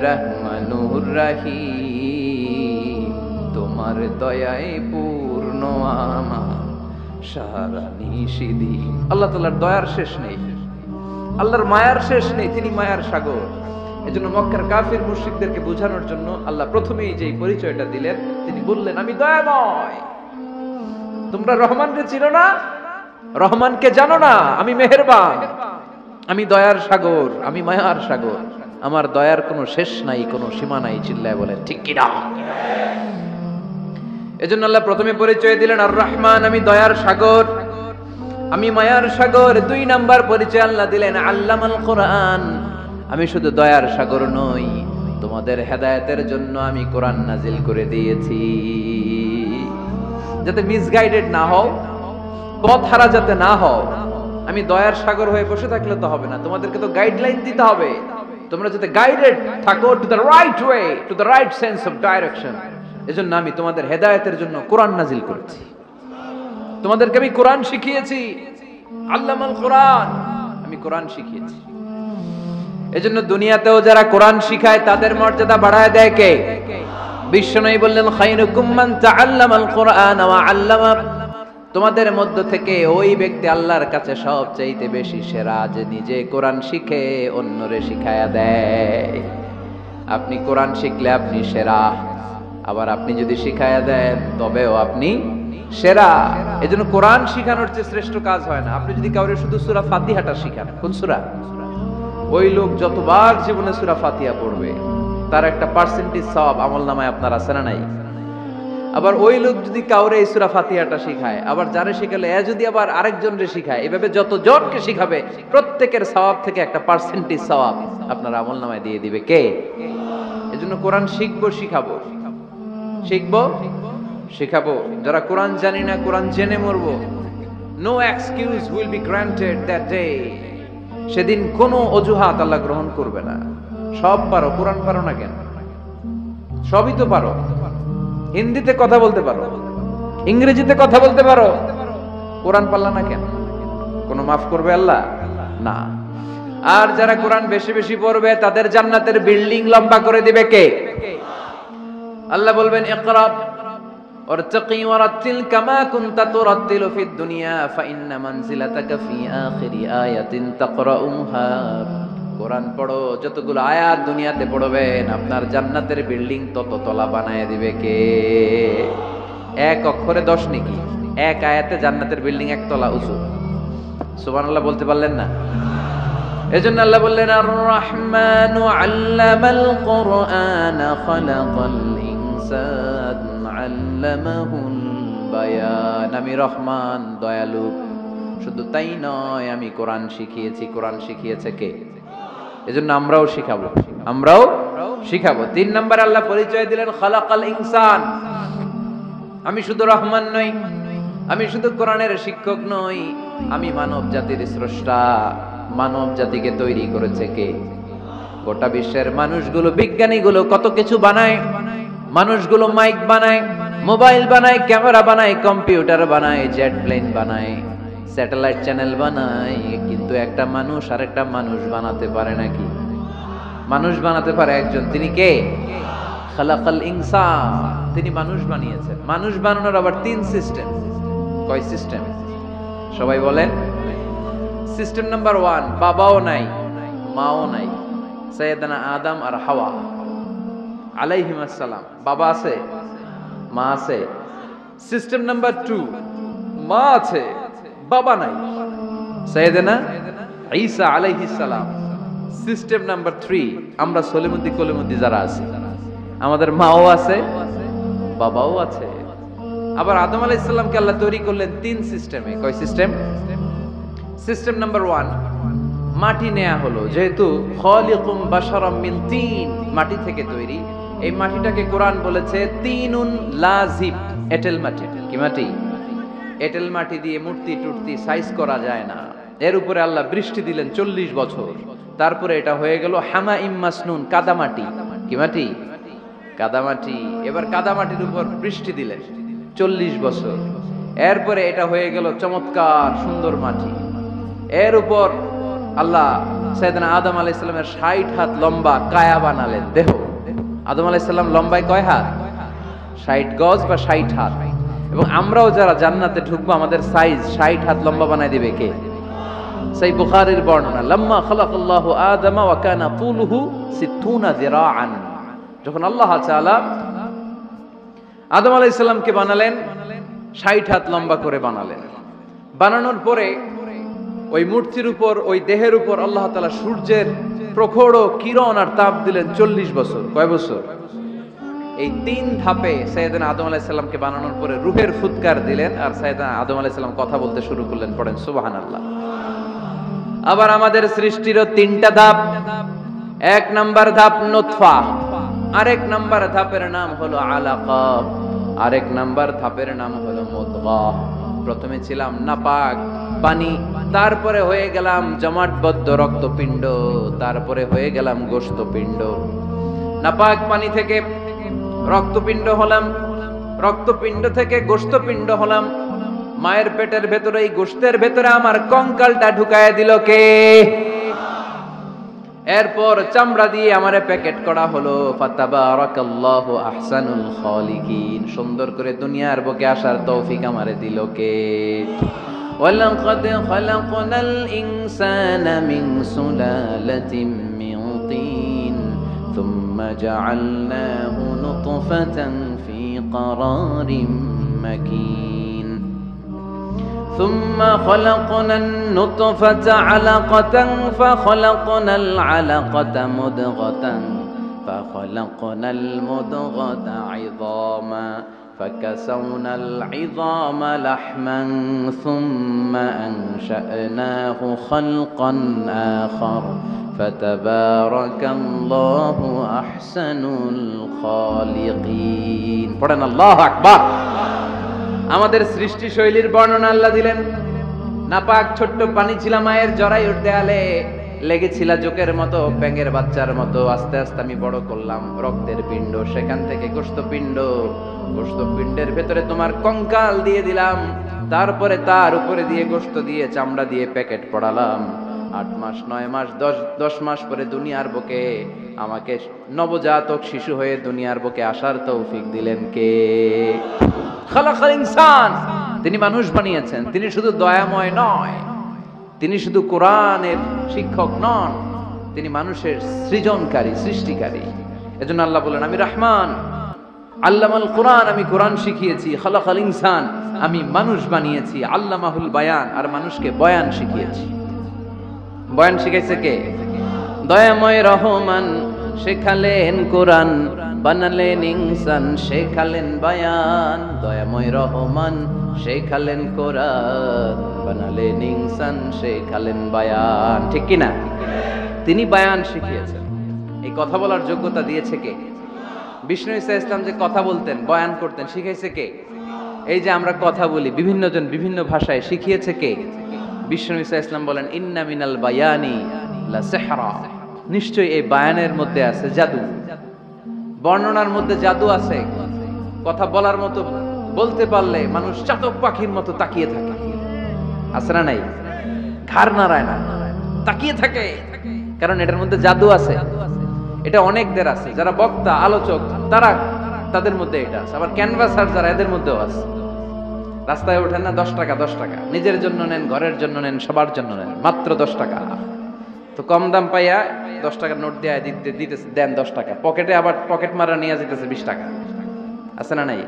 রহমানুর রহিম, তোমার দয়ায় পূর্ণ আমার সারা নিশিদিন। আল্লাহ তাআলার দয়ার শেষ নেই, আল্লাহর মায়ার শেষ নেই, তিনি মায়ার সাগর। এজন্য মক্কার কাফির মুশরিকদেরকে বোঝানোর জন্য আল্লাহ প্রথমেই যে পরিচয়টা দিলেন, তিনি বললেন, আমি দয়াময়। তোমরা রহমানকে চিনো না, রহমানকে জানো না, আমি মেহেরবান, আমি দয়ার সাগর, আমি মায়ার সাগর। আমার দয়ার কোনো শেষ নাই, কোনো সীমা নাই। চিল্লায় বলেন ঠিক কিনা? এজন্য আল্লাহ প্রথমে পরিচয় দিলেন আর রহমান, আমি দয়ার সাগর, আমি মায়ার সাগর। 2 নাম্বার পরিচয় আল্লাহ দিলেন আল্লামাল কোরআন, আমি শুধু দয়ার সাগর নই, তোমাদের হেদায়েতের জন্য আমি কোরআন নাজিল করে দিয়েছি, যাতে মিসগাইডেড না হও, পথ হারা যাতে না হও। আমি দয়ার সাগর হয়ে বসে থাকলে তো হবে না, তোমাদেরকে তো গাইডলাইন দিতে হবে, তোমরা যাতে গাইডেড থাকো to the right way, to the right sense of direction. এজন্য আমি তোমাদের হেদায়েতের জন্য কোরআন নাজিল করেছি, তোমাদেরকে আমি কোরআন শিখিয়েছি। আল্লামাল কোরআন, আমি কোরআন শিখিয়েছি। এজন্য দুনিয়াতেও যারা কোরআন শিখায় তাদের মর্যাদা বাড়ায় দেয় কে? বিশ্বনবী বললেন, খায়রুকুম মান তাআল্লামাল কোরআন ওয়া আল্লামা, তোমাদের মধ্য থেকে ওই ব্যক্তি আল্লাহর কাছে সবচেয়ে বেশি সেরা, যে নিজে কোরআন শিখে অন্যরে শিখায়া দেয়। আপনি কোরআন শিখলে আপনি সেরা, আবার আপনি যদি শিখায়া দেন তবেও আপনি সেরা। এজন্য কোরআন শিখানোর চেয়ে শ্রেষ্ঠ কাজ হয় না। আপনি যদি কাউরে শুধু সূরা ফাতিহাটা শিখান, কোন সূরা, ওই লোক যতবার জীবনে সূরা ফাতিহা পড়বে তার একটা পার্সেন্টেজ সওয়াব আমলনামায় আপনার আছে না নাই? আবার ওই লোক যদি কাউরে এই সূরা ফাতিহাটা শিখায়, আবার যারে শিখালে এ যদি আবার আরেকজনরে শিখায়, এভাবে যতজনকে শিখাবে প্রত্যেকের সওয়াব থেকে একটা পার্সেন্টেজ সওয়াব আপনার আমলনামায় দিয়ে দিবে কে? এজন্য কোরআন শিখবো, শিখাবো, শিখবো, শিখাবো। যারা কোরআন জানি না, কোরআন জেনে মরবো, no excuse will be granted that day. সেদিন কোনো অজুহাত আল্লাহ গ্রহণ করবে না। সব পারো, কোরআন পারো না কেন? সবই তো পারো। হিন্দিতে কথা বলতে পারো, ইংরেজিতে কথা বলতে পারো, কোরআন পারলা না কেন? কোনো মাফ করবে আল্লাহ? না। আর যারা কোরআন বেশি বেশি পড়বে তাদের জান্নাতের বিল্ডিং লম্বা করে দিবে কে? আল্লাহ বলবেন, ইকরা ওয়ারতাকি ওয়ারাত্তিল কামা কুনতা তুরাত্তিলু ফিদ দুনিয়া ফাইন্না মানজিলাতাকা ফি আখিরি আয়াতিন তাকরাউহা। কোরআন পড়ো, যতগুলো আয়াত দুনিয়াতে পড়বেন আপনার জান্নাতের বিল্ডিং তত তলা বানায় দিবে কে? এক অক্ষরে 10 নেকি, এক আয়াতে জান্নাতের বিল্ডিং একতলা উঁচু। সুবহানাল্লাহ বলতে পারলেন না? এজন্য আল্লাহ বললেন আর রহমানু আল্লামাল কুরআনা খালাকাল ইনসান আল্লামাহুল বায়ান। আমি রহমান, দয়ালু। শুধু তাই নয়, আমি কোরআন শিখিয়েছি। কোরআন শিখিয়েছে কে? এজন্য আমরাও শিখাবো, আমরাও শিখাবো। 3 নম্বরে আল্লাহ পরিচয় দিলেন খালাকাল ইনসান। আমি শুধু রহমান নই, আমি শুধু কোরআনের শিক্ষক নই, আমি মানব জাতির স্রষ্টা। মানব জাতিকে তৈরি করেছে কে? গোটা বিশ্বের মানুষগুলো, বিজ্ঞানীগুলো কত কিছু বানায়। মানুষগুলো মাইক বানায়, মোবাইল বানায়, ক্যামেরা বানায়, কম্পিউটার বানায়, জেট প্লেন বানায়, স্যাটেলাইট চ্যানেল বানায়, কিন্তু একটা মানুষ আর একটা মানুষ বানাতে পারে নাকি? মানুষ বানাতে পারে একজন, তিনি কে? খালাকাল ইনসান। তিনি মানুষ বানিয়েছেন। মানুষ বানানোর আবার 3 সিস্টেম। কয় সিস্টেম? সবাই বলেন। সিস্টেম নাম্বার 1, বাবাও নাই, মাও নাই। সাইয়েদানা আদম আর হাওয়া আলাইহিস সালাম, বাবা আছে, মা আছে। সিস্টেম নাম্বার 2, মা আছে, বাবা নাই। সাইয়েদানা ঈসা আলাইহিস সালাম। সিস্টেম নাম্বার 3, আমরা সলিমুদ্দি কলিমুদ্দি যারা আছি, আমাদের মাও আছে, বাবাও আছে। আবার আদম আলাইহিস সালামকে আল্লাহ তৈরি করলেন 3 সিস্টেমে। কয় সিস্টেম? সিস্টেম নাম্বার 1, মাটি নেয়া হলো। যেহেতু খালিকুম বাশারাম মিন তিন, মাটি থেকে তৈরি। এই মাটিটাকে কোরআন বলেছে তিনুন লাজিব, এঁটেল মাটি। কি মাটি? এঁটেল মাটি দিয়ে মূর্তি টুর্তি সাইজ করা যায় না। এর উপরে আল্লাহ বৃষ্টি দিলেন 40 বছর। তারপরে এটা হয়ে গেল হামাইম মাসনুন, কাদামাটি। কি মাটি? কাদামাটি। এবার কাদামাটির উপর বৃষ্টি দিলেন 40 বছর। এরপরে এটা হয়ে গেল চমৎকার সুন্দর মাটি। এর উপর আল্লাহ সাইয়েদনা আদম আলাইহিস সালামের 60 হাত লম্বা কায়া বানালেন, দেহ। আদম আলাইহিস সালাম লম্বায় কয় হাত? 60 গজ বা 60 হাত। এবং আমরাও যারা জান্নাতে ঢুকবো আমাদের সাইজ 60 হাত লম্বা বানায় দিবে কে? সেই বুখারীর বর্ণনা, লাম্মা খালাকাল্লাহু আদম ওয়া কানা তুলুহু 60 যিরাআন। যখন আল্লাহ তাআলা আদম আলাইহিস সালামকে বানালেন, 60 হাত লম্বা করে বানালেন। বানানোর পরে ওই মূর্তির উপর, ওই দেহের উপর আল্লাহ তাআলা সূর্যের প্রখর কিরণ আর তাপ দিলেন 40 বছর। কয় বছর? এই 3 ধাপে সাইয়েদনা আদম আলাইহিস সালামকে বানানোর পরে রূহের ফুৎকার দিলেন, আর সাইয়েদনা আদম আলাইহিস সালাম কথা বলতে শুরু করলেন। পড়েন সুবহানাল্লাহ। আবার আমাদের সৃষ্টিরও 3টা ধাপ। 1 নাম্বার ধাপ নুতফা, আরেক নাম্বার ধাপের নাম হলো আলাকা, আরেক নাম্বার ধাপের নাম হলো মুদগা। প্রথমে ছিলাম নাপাক পানি, তারপরে হয়ে গেলাম জমাটবদ্ধ রক্তপিণ্ড, তারপরে হয়ে গেলাম গোশতপিণ্ড। নাপাক পানি থেকে রক্তপিণ্ড হলাম, রক্তপিণ্ড থেকে গোশতপিণ্ড হলাম। মায়ের পেটের ভেতরে, এই গোশতের ভেতরে আমার কঙ্কালটা ঢুকায় দিল কে? এরপর চামড়া দিয়ে আমারে প্যাকেট করা হলো। ফাতাবারাকাল্লাহু আহসানুল খালিকিন। সুন্দর করে দুনিয়ার বুকে আসার তৌফিক আমারে দিল কে? ওয়ালাকাদ খালাকনাল ইনসানা মিন সুলালাতিন মিন তিন সুম্মা জাআলনাহু নুতফাতান ফি قرارٍ مكين ثم خلقنا النطفة علقة فخلقنا العلقة مضغة فخلقنا المضغة عظاما فكسونا العظام لحما ثم أنشأناه خلقا آخر فتبارك الله أحسن الخالقين. পড়েন আল্লাহু আকবার। আমাদের সৃষ্টি শৈলীর বর্ণনা আল্লাহ দিলেন। নাপাক ছোট্ট পানি ছিল মায়ের জরায়ুর দেয়ালে, লেগেছিল জোকের মতো, ব্যাঙের বাচ্চার মতো। আস্তে আস্তে আমি বড় করলাম রক্তের পিণ্ড, সেখান থেকে গোশতপিণ্ড, গোশতপিণ্ডের ভেতরে তোমার কঙ্কাল দিয়ে দিলাম, তারপরে তার উপরে দিয়ে গোশত দিয়ে চামড়া দিয়ে প্যাকেট পড়ালাম। 8 মাস 9 মাস 10 মাস পরে দুনিয়ার বুকে আমাকে নবজাতক শিশু হয়ে দুনিয়ার বুকে আসার তৌফিক দিলেন কে? খালাকাল ইনসান, তিনি মানুষ বানিয়েছেন। তিনি শুধু দয়াময় নয়, তিনি শুধু কোরআনের শিক্ষক নন, তিনি মানুষের সৃজনকারী, সৃষ্টিকারী। এজন্য আল্লাহ বলেন, আমি রহমান, আল্লামাল কোরআন, আমি কোরআন শিখিয়েছি। খালাকাল ইনসান, আমি মানুষ বানিয়েছি। আল্লামাহুল বায়ান, আর মানুষকে বয়ান শিখিয়েছি। বয়ান শিখাইছে কে? দয়াময় রহমান শেখালেন কোরআন, বানালেন ইনসান, শেখালেন বায়ান। দয়াময় রহমান শেখালেন কোরআন, বানালেন ইনসান, শেখালেন বায়ান। ঠিক কি না? তিনি বায়ান শিখিয়েছেন। এই কথা বলার যোগ্যতা দিয়েছে কে? বিষ্ণু ঈসা ইসলাম যে কথা বলতেন, বয়ান করতেন, শিখাইছে কে? এই যে আমরা কথা বলি বিভিন্ন জন বিভিন্ন ভাষায়, শিখিয়েছে কে? বিষ্ণু ঈসা ইসলাম বলেন, ইন্না মিনাল বায়ানি লা সিহরা, নিশ্চয়ই এই বায়ানের মধ্যে আছে জাদু, বর্ণনার মধ্যে জাদু আছে। কথা বলার মতো, বলতে পারলে মানুষ চাতক পাখির মতো তাকিয়ে থাকে, আছে না নাই? ঘাড় নাড়ায় না, তাকিয়ে থাকে, কারণ এটার মধ্যে জাদু আছে। এটা অনেকদের আছে, যারা বক্তা, আলোচক, তারা, তাদের মধ্যে এটা আছে। আবার ক্যানভাসার যারা, এদের মধ্যেও আছে। রাস্তায় ওঠেন না, 10 টাকা 10 টাকা, নিজের জন্য নেন, ঘরের জন্য নেন, সবার জন্য নেন, মাত্র 10 টাকা। তো কম দাম পাইয়া 10 টাকার নোট দিয়ে দিতেছে, দেন 10 টাকা, পকেটে আবার পকেট মারা নিয়ে যেতেছে 20 টাকা, আছে না নাই?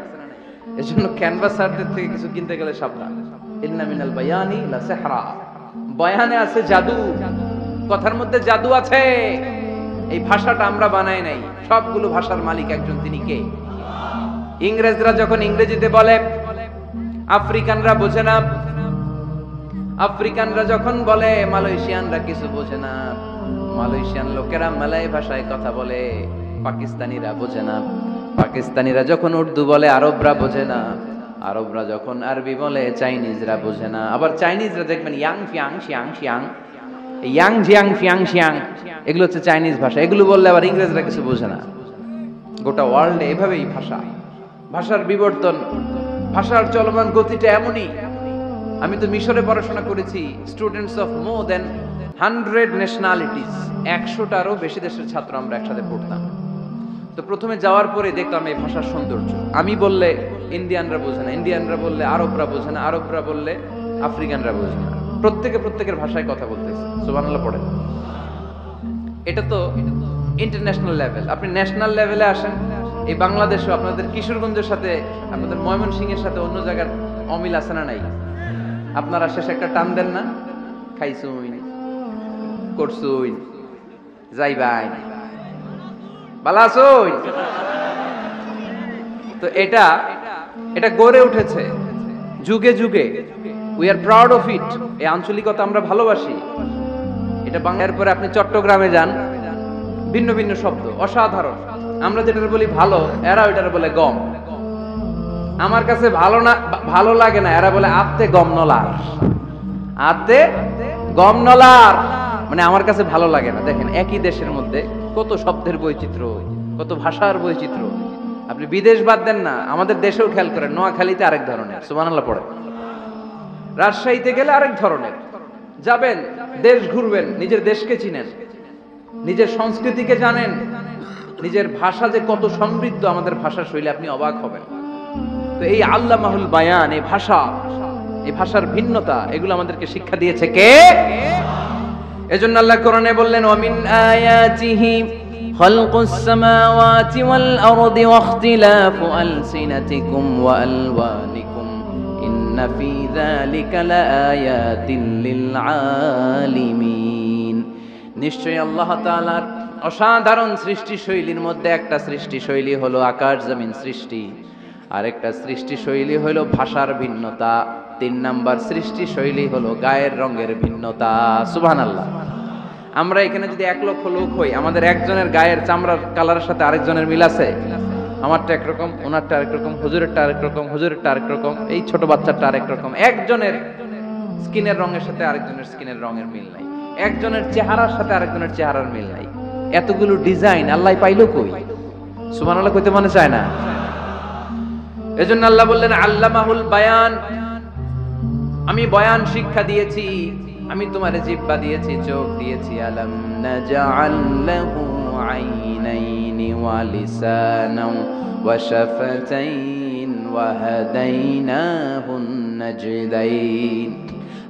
এই জন্য ক্যানভাসারদের থেকে কিছু কিনতে গেলে সাবধান। ইন্না মিনাল বায়ানি লা সিহরা, বয়ানে আছে জাদু, কথার মধ্যে জাদু আছে। এই ভাষাটা আমরা বানাই নাই, সবগুলো ভাষার মালিক একজন, তিনি কে? ইংরেজরা যখন ইংরেজিতে বলে, আফ্রিকানরা বোঝে না। আফ্রিকানরা যখন বলে, মালয়েশিয়ানরা কিছু বোঝে না। মালয়েশিয়ান লোকেরা মালয় ভাষায় কথা বলে, পাকিস্তানিরা বোঝে না। পাকিস্তানিরা যখন উর্দু বলে, আরবরা বোঝে না। আরবরা যখন আরবি বলে, চাইনিজরা বোঝে না। আবার চাইনিজরা দেখবেন ইয়াং ফিয়াং শিয়াং শিয়াং, ইয়াং জিয়াং ফিয়াং শিয়াং, এগুলো হচ্ছে চাইনিজ ভাষা। এগুলো বললে আবার ইংরেজরা কিছু বোঝে না। গোটা ওয়ার্ল্ডে এভাবেই ভাষা, ভাষার বিবর্তন, ভাষার চলমান গতিটা এমনই। আমি তো মিশরে পড়াশোনা করেছি, students of more than 100 nationalities, 100টারও বেশি দেশের ছাত্র আমরা একসাথে পড়তাম। তো প্রথমে যাওয়ার পরে দেখলাম এই ভাষার সৌন্দর্য। আমি বললে ইন্ডিয়ানরা বোঝে না, ইন্ডিয়ানরা বললে আরবরা বোঝে না, আরবরা বললে আফ্রিকানরা বোঝে না। প্রত্যেকে প্রত্যেকের ভাষায় কথা বলতেছে। সুবহানাল্লাহ পড়েন। এটা তো ইন্টারন্যাশনাল লেভেল। আপনি ন্যাশনাল লেভেলে আসেন, এই বাংলাদেশও আপনাদের কিশোরগঞ্জের সাথে, আপনাদের ময়মনসিংহের সাথে অন্য জায়গার অমিল আছে না নাই? আপনারা শেষে একটা টান দেন না, খাইছুই, করছুই, যাইবাই, ভালো আছুই। তো এটা গড়ে উঠেছে যুগে যুগে। We are proud of it. এই আঞ্চলিকতা আমরা ভালোবাসি। এটা বাংলার পরে আপনি চট্টগ্রামে যান, ভিন্ন ভিন্ন শব্দ, অসাধারণ। আমরা যেটা বলি ভালো, এরা ওইটার বলে গম। আমার কাছে ভালো না, ভালো লাগে না, এরা বলে আত্তে গম নলার, আত্তে গম নলার, মানে আমার কাছে ভালো লাগে না। দেখেন, একই দেশের মধ্যে কত শব্দের বৈচিত্র্য, কত ভাষার বৈচিত্র্য। আপনি বিদেশ বাদ দেন না, আমাদের দেশেও খেয়াল করেন, নোয়াখালীতে আরেক ধরনের, সুবহানাল্লাহ পড়ে। রাজশাহীতে গেলে আরেক ধরনের। যাবেন, দেশ ঘুরবেন, নিজের দেশকে চিনেন, নিজের সংস্কৃতিকে জানেন, নিজের ভাষা যে কত সমৃদ্ধ, আমাদের ভাষা শৈলী, আপনি অবাক হবেন। তো এই আল্লামাহুল বায়ান, এই ভাষা, এই ভাষার ভিন্নতা, এগুলো আমাদেরকে শিক্ষা দিয়েছে কে? এজন্য আল্লাহ কোরআনে বললেন, ওয়ামিন আয়াতিহি খালকুস সামাওয়াতি ওয়াল আরদি ওয়াখতিলাফু আলসিনাতিকুম ওয়া আলওয়ানিকুম ইন্না ফি যালিকা লাআয়াতিন লিল আলিমিন। নিশ্চয়ই আল্লাহ তাআলার অসাধারণ সৃষ্টি শৈলীর মধ্যে একটা সৃষ্টি শৈলী হলো আকাশ জমিন সৃষ্টি, আরেকটা সৃষ্টি শৈলী হলো ভাষার ভিন্নতা, 3 নাম্বার সৃষ্টি শৈলী হলো গায়ের রঙের ভিন্নতা। সুবহানাল্লাহ। আমরা এখানে যদি 1 লক্ষ লোক হই, আমাদের একজনের গায়ের চামড়ার কালারের সাথে আরেকজনের মিল আছে? আমারটা একরকম, ওনারটা আরেক রকম, হুজুরেরটা আরেক রকম, হুজুরেরটা আরেক রকম, এই ছোট বাচ্চাটা আরেক রকম। একজনের স্কিনের রঙের সাথে আরেকজনের স্কিনের রঙের মিল নাই, একজনের চেহারার সাথে আরেকজনের চেহারার মিল নাই। এতগুলো ডিজাইন আল্লাহ পাইলো কই? সুবহানাল্লাহ কইতে মনে চায় না? এজন্য আল্লাহ বললেন, আল্লামাহুল বায়ান, আমি বয়ান শিক্ষা দিয়েছি, আমি তোমারে জিহ্বা দিয়েছি, চোখ দিয়েছি। আলাম নাজআল লাহু আইনাইনি ওয়া লিসানাও ওয়া শাফাতাইন ওয়া হাদাইনাহুন নাজদাইন।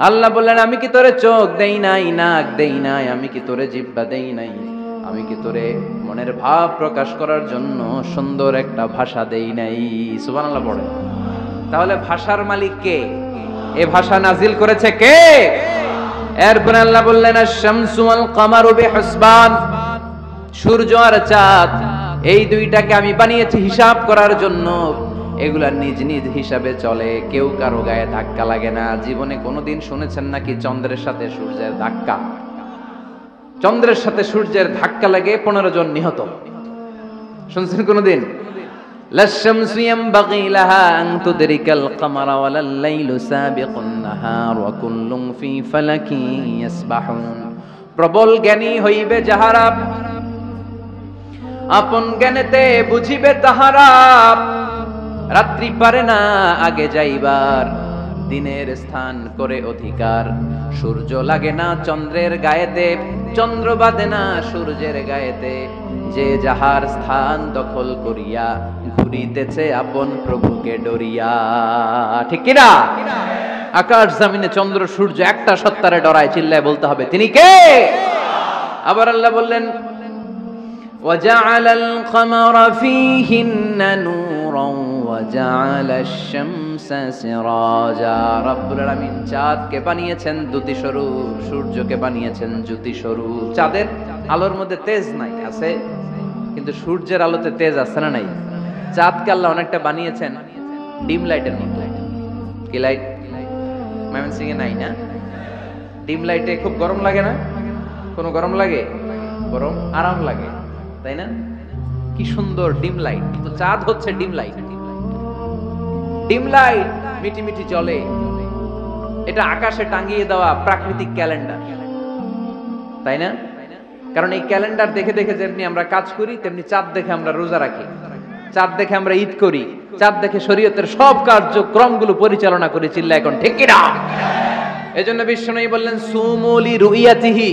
আল্লাহ বললেন, আমি কি তোরে চোখ দেই নাই, নাক দেই নাই, আমি কি তোরে জিহ্বা দেই নাই, আমি কি তোরে মনের ভাব প্রকাশ করার জন্য সুন্দর একটা ভাষা দেই নাই? সুবহানাল্লাহ পড়ে। তাহলে ভাষার মালিক কে? এ ভাষা নাজিল করেছে কে? এরপর আল্লাহ বললেন, আশ-শামসু ওয়াল কামারু বিহুসবান, সূর্য আর চাঁদ এই দুইটাকে আমি বানিয়েছি হিসাব করার জন্য। এগুলা নিজ নিজ হিসাবে চলে, কেউ কারো গায়ে ধাক্কা লাগে না। জীবনে কোনোদিন শুনেছেন নাকি চন্দ্রের সাথে সূর্যের ধাক্কা? চন্দ্রের সাথে সূর্যের ধাক্কা লাগে 15 জন নিহত, শুনছেন কোনোদিন? লাশ-শামসু ইয়ানবাগি লাহা আন তুদরিকাল কামারা ওয়ালাল লাইলু সাবিকুন নাহার ওয়া কুল্লুন ফি ফালাকিন ইয়াসবাহুন। প্রবল জ্ঞানী হইবে যাহারা, আপন জ্ঞানেতে বুঝিবে তাহারা। রাত্রি পারে না আগে যাইবার, দিনের স্থান করে অধিকার। সূর্য লাগে না চন্দ্রের গায়েতে, চন্দ্র বাঁধে না সূর্যের গায়েতে। যে যাহার স্থান দখল করিয়া ঘুরিতেছে আপন প্রভুকে ডরিয়া। ঠিক কিনা? আকাশ জমিনে চন্দ্র সূর্য একটা সত্তারে ডরায়, চিল্লায় বলতে হবে তিনি কে? আবার আল্লাহ বললেন, وَجَعَلَ الْقَمَرَ فِيهِنَّ نُورًا وَجَعَلَ الشَّمْسَ سِرَاجًا। রব্বুল আলামিন চাঁদকে বানিয়েছেন দ্যুতি স্বরূপ, সূর্যকে বানিয়েছেন জ্যোতি স্বরূপ। চাঁদের আলোর মধ্যে তেজ নাই, আছে, কিন্তু সূর্যের আলোতে তেজ আছে না নাই? চাঁদকে আল্লাহ অনেকটা বানিয়েছেন ডিম লাইটের মতো। কি লাইট? ময়মনসিং এ নাই না? ডিম লাইটে খুব গরম লাগে না? কোনো গরম লাগে? গরম আরাম লাগে, তাই না? কি সুন্দর ডিম লাইট। তো চাঁদ হচ্ছে ডিম লাইট। ডিম লাইট মিটি মিটি জ্বলে, এটা আকাশে টাঙিয়ে দেওয়া প্রাকৃতিক ক্যালেন্ডার, তাই না? কারণ এই ক্যালেন্ডার দেখে দেখে যেমনি আমরা কাজ করি, তেমনি চাঁদ দেখে আমরা রোজা রাখি, চাঁদ দেখে আমরা ঈদ করি, চাঁদ দেখে শরীয়তের সব কার্যক্রমগুলো পরিচালনা করি। চিল্লা এখন ঠিক কিনা? এজন্য বিশ্বনবী বললেন, সুমু লিরুইয়াতিহি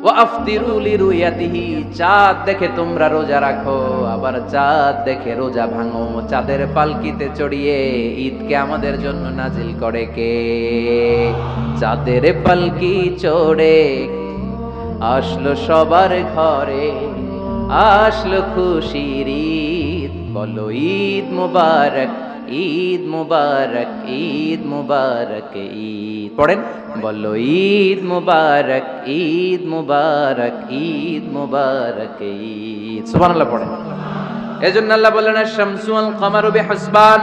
ওয়া আফতিরু লিরুইয়াতিহি। চাঁদ দেখে তোমরা রোজা রাখো, আবার চাঁদ দেখে রোজা ভাঙো। চাঁদের পালকিতে চড়িয়ে ঈদকে আমাদের জন্য নাজিল করে কে? চাঁদের পালকি চড়ে আসলো সবার ঘরে, আসলো খুশির ঈদ। বলো ঈদ মুবারক, ঈদ মুবারক, ঈদ মুবারক, ঈদ। পড়েন, বলো ঈদ মুবারক, ঈদ মুবারক, ঈদ মুবারক, ঈদ। সুবহানাল্লাহ পড়েন। এজন্য আল্লাহ বললেন, আশ-শামসু ওয়াল কামারু বিহুসবান,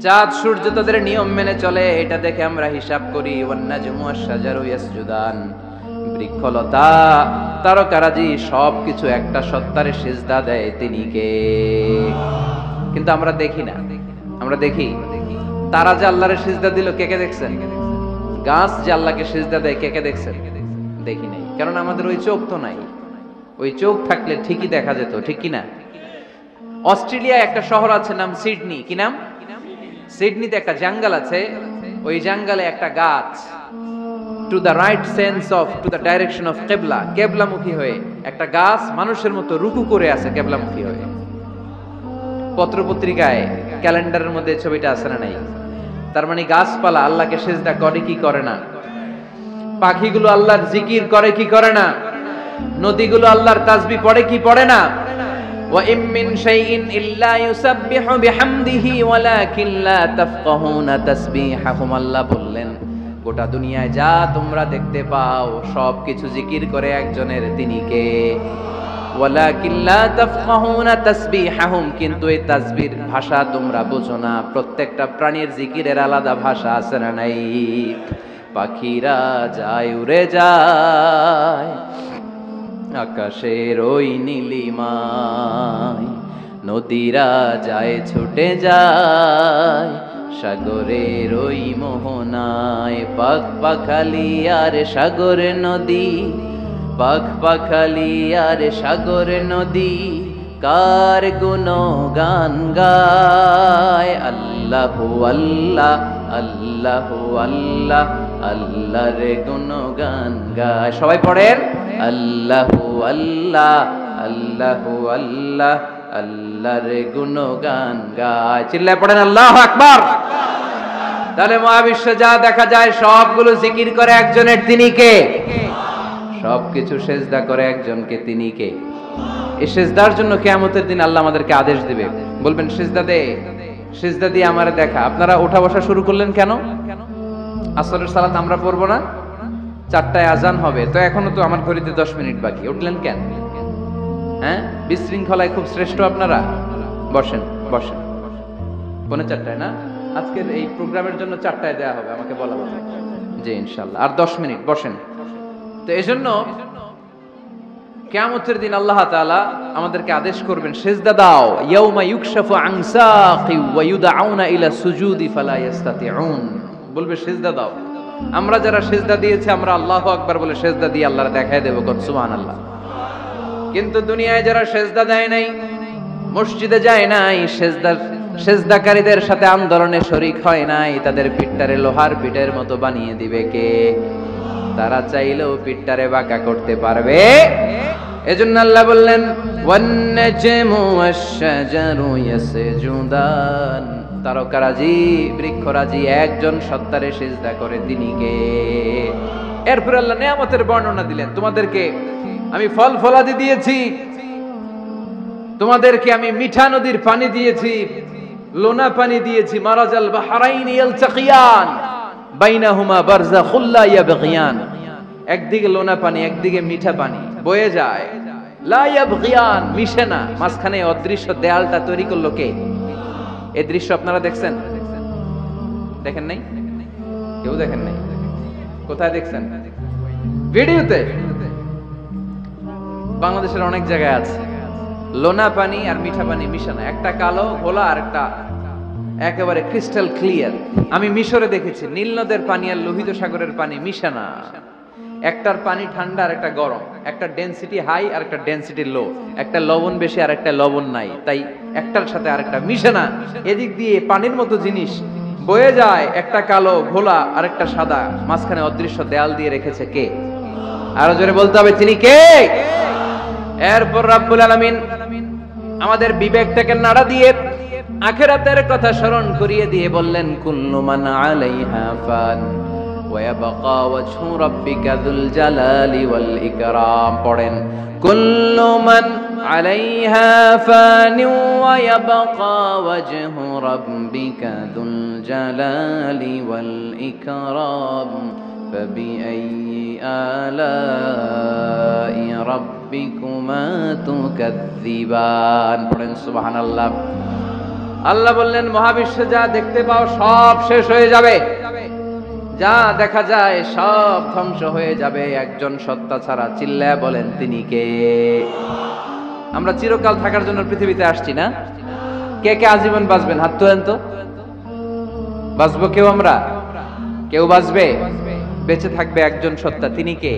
চাঁদ সূর্য তাদের নিয়ম মেনে চলে, এটা দেখে আমরা হিসাব করি। ওয়ান নাজমু ওয়াশ-শাজারু ইয়াসজুদান, বৃক্ষলতা তারকারাজি সবকিছু একটা সত্তারে সিজদা দেয়, তিনি কে? কিন্তু আমরা দেখি না। আমরা দেখি তারা যে আল্লাহরে সিজদা দিল, কে কে দেখছেন? গাছ যে আল্লাহকে সিজদা দেয়, কে কে দেখছেন? দেখি নাই, কারণ আমাদের ওই চোখ তো নাই। ওই চোখ থাকলে ঠিকই দেখা যেত, ঠিক কি না? অস্ট্রেলিয়ায় একটা শহর আছে, নাম সিডনি। কি নাম? সিডনিতে একটা জঙ্গল আছে, ওই জঙ্গলে একটা গাছ to the right sense of, to the direction of কেবলা, কেবলামুখী হয়ে একটা গাছ মানুষের মতো রুকু করে আছে, কেবলামুখী হয়ে। পত্রপত্রিকায় ক্যালেন্ডারের মধ্যে ছবিটা আছে না নাই? তার মানে গাছপালা আল্লাহকে সিজদা করে কি করে না? পাখিগুলো আল্লাহর জিকির করে কি করে না? নদীগুলো আল্লাহর তাসবিহ পড়ে কি পড়ে না? ওয়া ইম মিন শাইইন ইল্লা ইউসাব্বিহু বিহামদিহি ওয়ালাকিন লা তাফকাহুনা তাসবিহাহুম। আল্লাহ বললেন, গোটা দুনিয়ায় যা তোমরা দেখতে পাও সবকিছু জিকির করে একজনের, তিনি কে? ওয়ালাকিন লা তাফকাহুনা তাসবিহাহুম, কিন্তু এই তাসবির ভাষা তোমরা বুঝো না। প্রত্যেকটা প্রাণীর জিকিরের আলাদা ভাষা আছে না নাই? পাখিরা যায় উড়ে যায় আকাশের ওই নীলিমায়, নদীরা যায় ছুটে যায় সাগরের ওই মোহনায়। পাখ পাখালি আর সাগর নদী, পাখ পাখালি আর সাগর নদী, কার গুণগান গায়। আল্লাহু আল্লাহ, আল্লাহু আল্লাহ, আল্লাহর গুণগান গায়। সবাই পড়েন আল্লাহু আল্লাহ আল্লাহু আল্লাহ আল্লাহর গুণগান গায়। চিল্লায় পড়েন আল্লাহু আকবার। তাহলে মহাবিশ্বে যা দেখা যায় সবগুলো জিকির করে একজনের, তিনি কে? সবকিছু সেজদা করে একজনকে, তিনি কে? এই সেজদার জন্য কিয়ামতের দিন আল্লাহ আমাদেরকে আদেশ দিবে, বলবেন সেজদা দে, সেজদা দিয়ে আমারে দেখা। আপনারা ওঠা বসা শুরু করলেন কেন? আসরের সালাত আমরা পড়বো না, 4টায় আজান হবে, তো এখনো তো আমার ঘড়িতে 10 মিনিট বাকি, উঠলেন কেন? হ্যাঁ, বিশৃঙ্খলায় খুব শ্রেষ্ঠ আপনারা। বসেন বসেন, 3:45 না? আজকের এই প্রোগ্রামের জন্য 4টায় দেয়া হবে, আমাকে বলা হবে যে ইনশাআল্লাহ আর 10 মিনিট বসেন। তো এজন্য কিয়ামতের দিন আল্লাহ তাআলা আমাদেরকে আদেশ করবেন সেজদা দাও। ইয়াউমা ইউকশাফু আন সাকি ওয়া ইউদআউনা ইলা সুজুদি ফালা ইস্তাতিউন, বলবে সেজদা দাও। আমরা যারা সেজদা দিয়েছি আমরা আল্লাহু আকবার বলে সেজদা দিয়ে আল্লাহর দেখায় দেব, কোন সুবহানাল্লাহ। কিন্তু দুনিয়ায় যারা সেজদা দেয় নাই, মসজিদে যায় নাই, সেজদাকারীদের সাথে আন্দোলনে শরীক হয় নাই, তাদের পিঠটারে লোহার পিঠের মতো বানিয়ে দিবে কে? তারা চাইলেও পিঠটারে বাঁকা করতে পারবে? এজন্য আল্লাহ বললেন ওয়ান নাজমু ওয়াশ-শাজারু ইয়াসজুদান, তারকারাজি বৃক্ষরাজি একজন সত্তারে সিজদা করে, তিনি কে? এরপর আল্লাহ নিয়ামতের বর্ণনা দিলেন, তোমাদেরকে আমি ফল ফলাদি দিয়েছি, তোমাদেরকে আমি মিঠা নদীর পানি দিয়েছি, লোনা পানি দিয়েছি, মারাজাল বাহরাইন ইয়ালতাকিয়ান বাইনাহুমা বারযাখুল লা ইয়াবগিয়ান, একদিকে লোনা পানি একদিকে মিঠা পানি বয়ে যায়, লা ইয়াবগিয়ান মিশে না, মাঝখানে অদৃশ্য দেয়ালটা তৈরি করলো কে? এই দৃশ্য আপনারা দেখছেন? দেখেন নাই? কেউ দেখেন নাই? কোথায় দেখছেন? ভিডিওতে। বাংলাদেশের অনেক জায়গায় আছে লোনা পানি আর মিঠা পানি মিশানো, একটা কালো ঘোলা আর একটা একেবারে ক্রিস্টাল ক্লিয়ার। আমি মিশরে দেখেছি নীল নদের পানি আর লোহিত সাগরের পানি মিশানা, একটার পানি ঠান্ডা আর একটা গরম, একটা ডেনসিটি হাই আর একটা ডেনসিটি লো, একটা লবণ বেশি আর একটা লবণ নাই, তাই একটার সাথে আরেকটা মিশে না। এদিক দিয়ে পানির মতো জিনিস বয়ে যায়, একটা কালো ঘোলা আর একটা সাদা, মাঝখানে অদৃশ্য দেয়াল দিয়ে রেখেছে কে? আরো জোরে বলতে হবে, তিনি কে? এরপর রাব্বুল আলামিন আমাদের বিবেকটাকে নাড়া দিয়ে আখিরাতের কথা স্মরণ করিয়ে দিয়ে বললেন কুল্লু মান আলাইহা ফান ওয়া ইয়াবকা ওয়াজহু রাব্বিকা যুল জালালি ওয়াল ইকরাম। পড়েন কুল্লু মান আলাইহা ফান ওয়া ইয়াবকা ওয়াজহু রাব্বিকা যুল জালালি ওয়াল ইকরাম ফাবিআইয়ি আলাই রাব্বিকুমা তুকাযযিবান। পড়েন সুবহানাল্লাহ। আল্লাহ বললেন মহাবিশ্বে যা দেখতে পাও সব শেষ হয়ে যাবে, যা দেখা যায় সব ধ্বংস হয়ে যাবে একজন সত্তা ছাড়া। চিল্লায়া বলেন তিনি কে? আমরা চিরকাল থাকার জন্য পৃথিবীতে আসছি না? কে কে আজীবন বাঁচবেন? হাত তোলেন তো। বাঁচবো কেউ? আমরা কেউ বাঁচবে? বেঁচে থাকবে একজন সত্তা, তিনি কে?